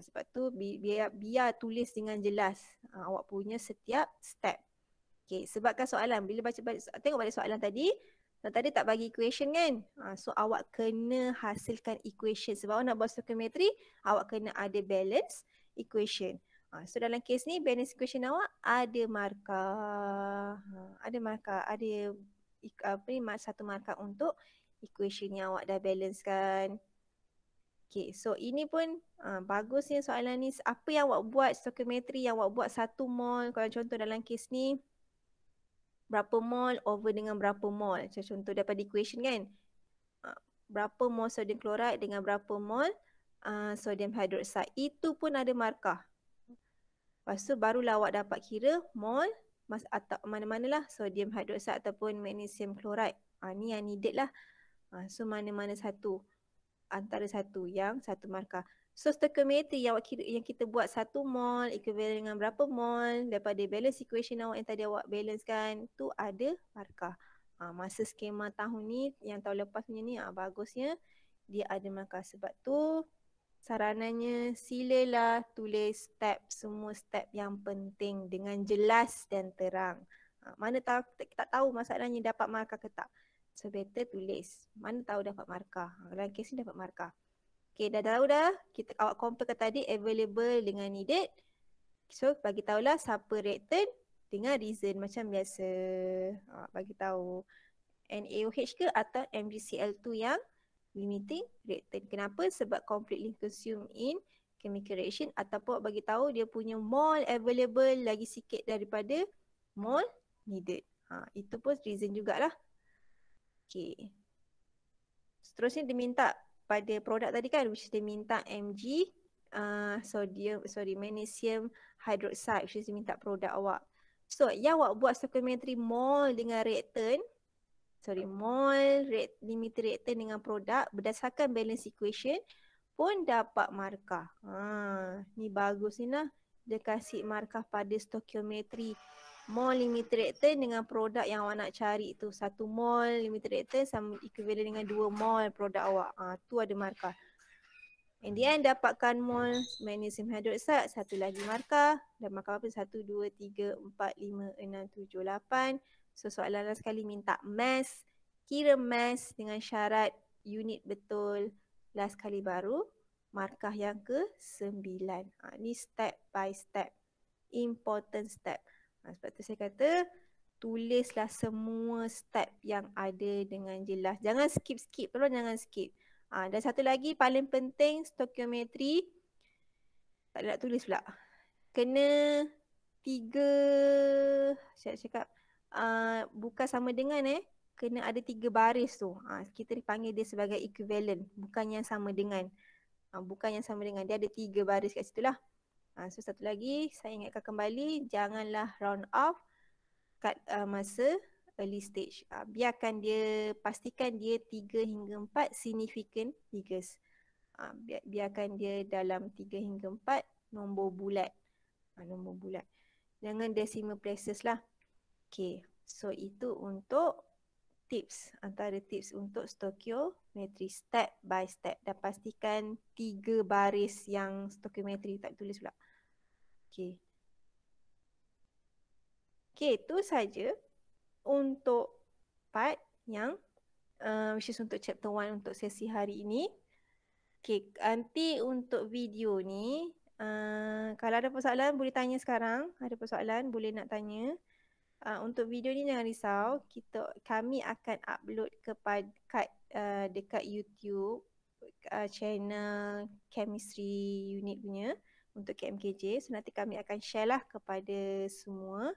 D: Sebab tu biar tulis dengan jelas awak punya setiap step. Okay, sebabkan soalan bila tengok balik soalan tadi tak bagi equation kan. So awak kena hasilkan equation. Sebab awak nak buat stoichiometry, awak kena ada balance equation. So dalam kes ni balance equation awak ada markah. Ada markah, ada satu markah untuk equation yang awak dah balance kan. Okay, so ini pun bagusnya soalan ni. Apa yang awak buat stoichiometry, yang awak buat 1 mol. Kalau contoh dalam kes ni, berapa mol over dengan berapa mol. Contoh daripada equation kan. Berapa mol sodium klorat dengan berapa mol sodium hydroxide. Itu pun ada markah. Lepas tu barulah awak dapat kira mol atau mana-manalah sodium hydroxide ataupun magnesium klorat. Ni yang needed lah. So mana-mana satu. Antara satu yang satu markah. So stoichiometry yang kita buat 1 mol equivalent dengan berapa mol daripada balance equation awak yang tadi awak balance kan, tu ada markah. Masa skema tahun ni, yang tahun lepas punya ni, bagusnya dia ada markah. Sebab tu saranannya silalah tulis semua step yang penting dengan jelas dan terang. Mana tahu tak tahu masalahnya dapat markah ke tak. So better tulis. Mana tahu dapat markah. Dalam kes ni dapat markah. Okay, dah tahu dah. Awak compare ke tadi available dengan needed. So bagi tahulah siapa reactant dengan reason macam biasa. Bagi tahu NaOH ke atau MgCl2 yang limiting reactant. Kenapa? Sebab completely consumed in chemical reaction ataupun bagi tahu dia punya mol available lagi sikit daripada mol needed. Itu pun reason jugalah. Okay. Seterusnya dia minta pada produk tadi kan, which dia minta Mg magnesium hydroxide, which dia minta produk awak. So yang awak buat stoichiometry mol dengan reactant, limited reactant dengan produk berdasarkan balance equation pun dapat markah. Ni bagus ni lah. Dia kasih markah pada stoichiometry mol limited reactant dengan produk yang awak nak cari tu. 1 mol limited reactant sama equivalent dengan 2 mol produk awak. Tu ada markah. In the end dapatkan mol magnesium hydroxide, satu lagi markah. Dan markah apa? 1, 2, 3, 4, 5, 6, 7, 8. So soalan last sekali minta mass. Kira mass dengan syarat unit betul. Last kali baru markah yang ke-9. Ni step by step. Important step. Sebab tu saya kata tulislah semua step yang ada dengan jelas. Jangan skip-skip. Tolong jangan skip. Dan satu lagi paling penting stoichiometry. Tak ada nak tulis pula. Kena 3, saya cakap bukan sama dengan kena ada 3 baris tu. Kita panggil dia sebagai equivalent. Bukan yang sama dengan. Bukan yang sama dengan. Dia ada 3 baris kat situ lah. So satu lagi saya ingatkan kembali, janganlah round off kat masa early stage. Biarkan dia, pastikan dia 3 hingga 4 significant figures. Biarkan dia dalam 3 hingga 4 nombor bulat. Nombor bulat. Jangan decimal places lah. Okay, so itu untuk tips. Antara tips untuk stoichiometry step by step. Dan pastikan 3 baris yang stoichiometry tak tulis pula. Okay. Okay, itu saja untuk part yang which is untuk chapter 1 untuk sesi hari ini. Okay, nanti untuk video ni kalau ada persoalan boleh tanya sekarang. Ada persoalan boleh nak tanya. Untuk video ni jangan risau, kami akan upload dekat YouTube channel chemistry unit punya untuk KMKJ. So nanti kami akan share lah kepada semua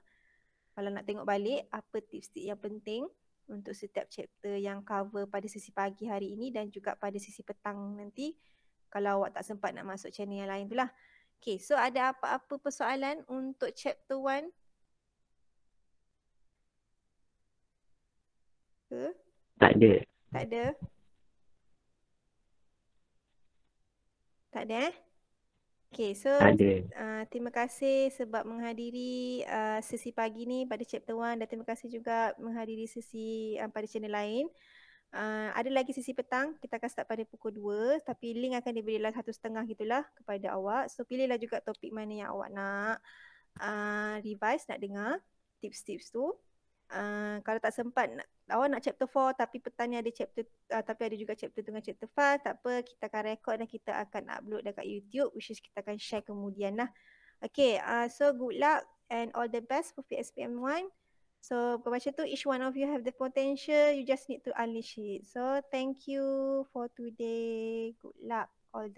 D: Kalau nak tengok balik apa tips-tips yang penting untuk setiap chapter yang cover pada sesi pagi hari ini dan juga pada sesi petang nanti kalau awak tak sempat nak masuk channel yang lain tu lah. Okay, so ada apa-apa persoalan untuk chapter 1?
B: Tak ada.
D: Tak ada? Tak ada Okay, so
B: Tak ada.
D: terima kasih sebab menghadiri sesi pagi ni pada chapter 1 dan terima kasih juga menghadiri sesi pada channel lain. Ada lagi sesi petang, kita akan start pada pukul 2 tapi link akan diberilah 1:30 gitulah kepada awak. So pilihlah juga topik mana yang awak nak revise, nak dengar tips-tips tu. Kalau tak sempat awak nak chapter 4 tapi petang ni ada chapter tapi ada juga chapter 2 dengan chapter 5, tak apa, kita akan record dan kita akan upload dekat YouTube, which is kita akan share kemudian lah. Okay, so good luck and all the best for PSPM 1. So macam tu, each one of you have the potential, you just need to unleash it. So thank you for today, good luck, all the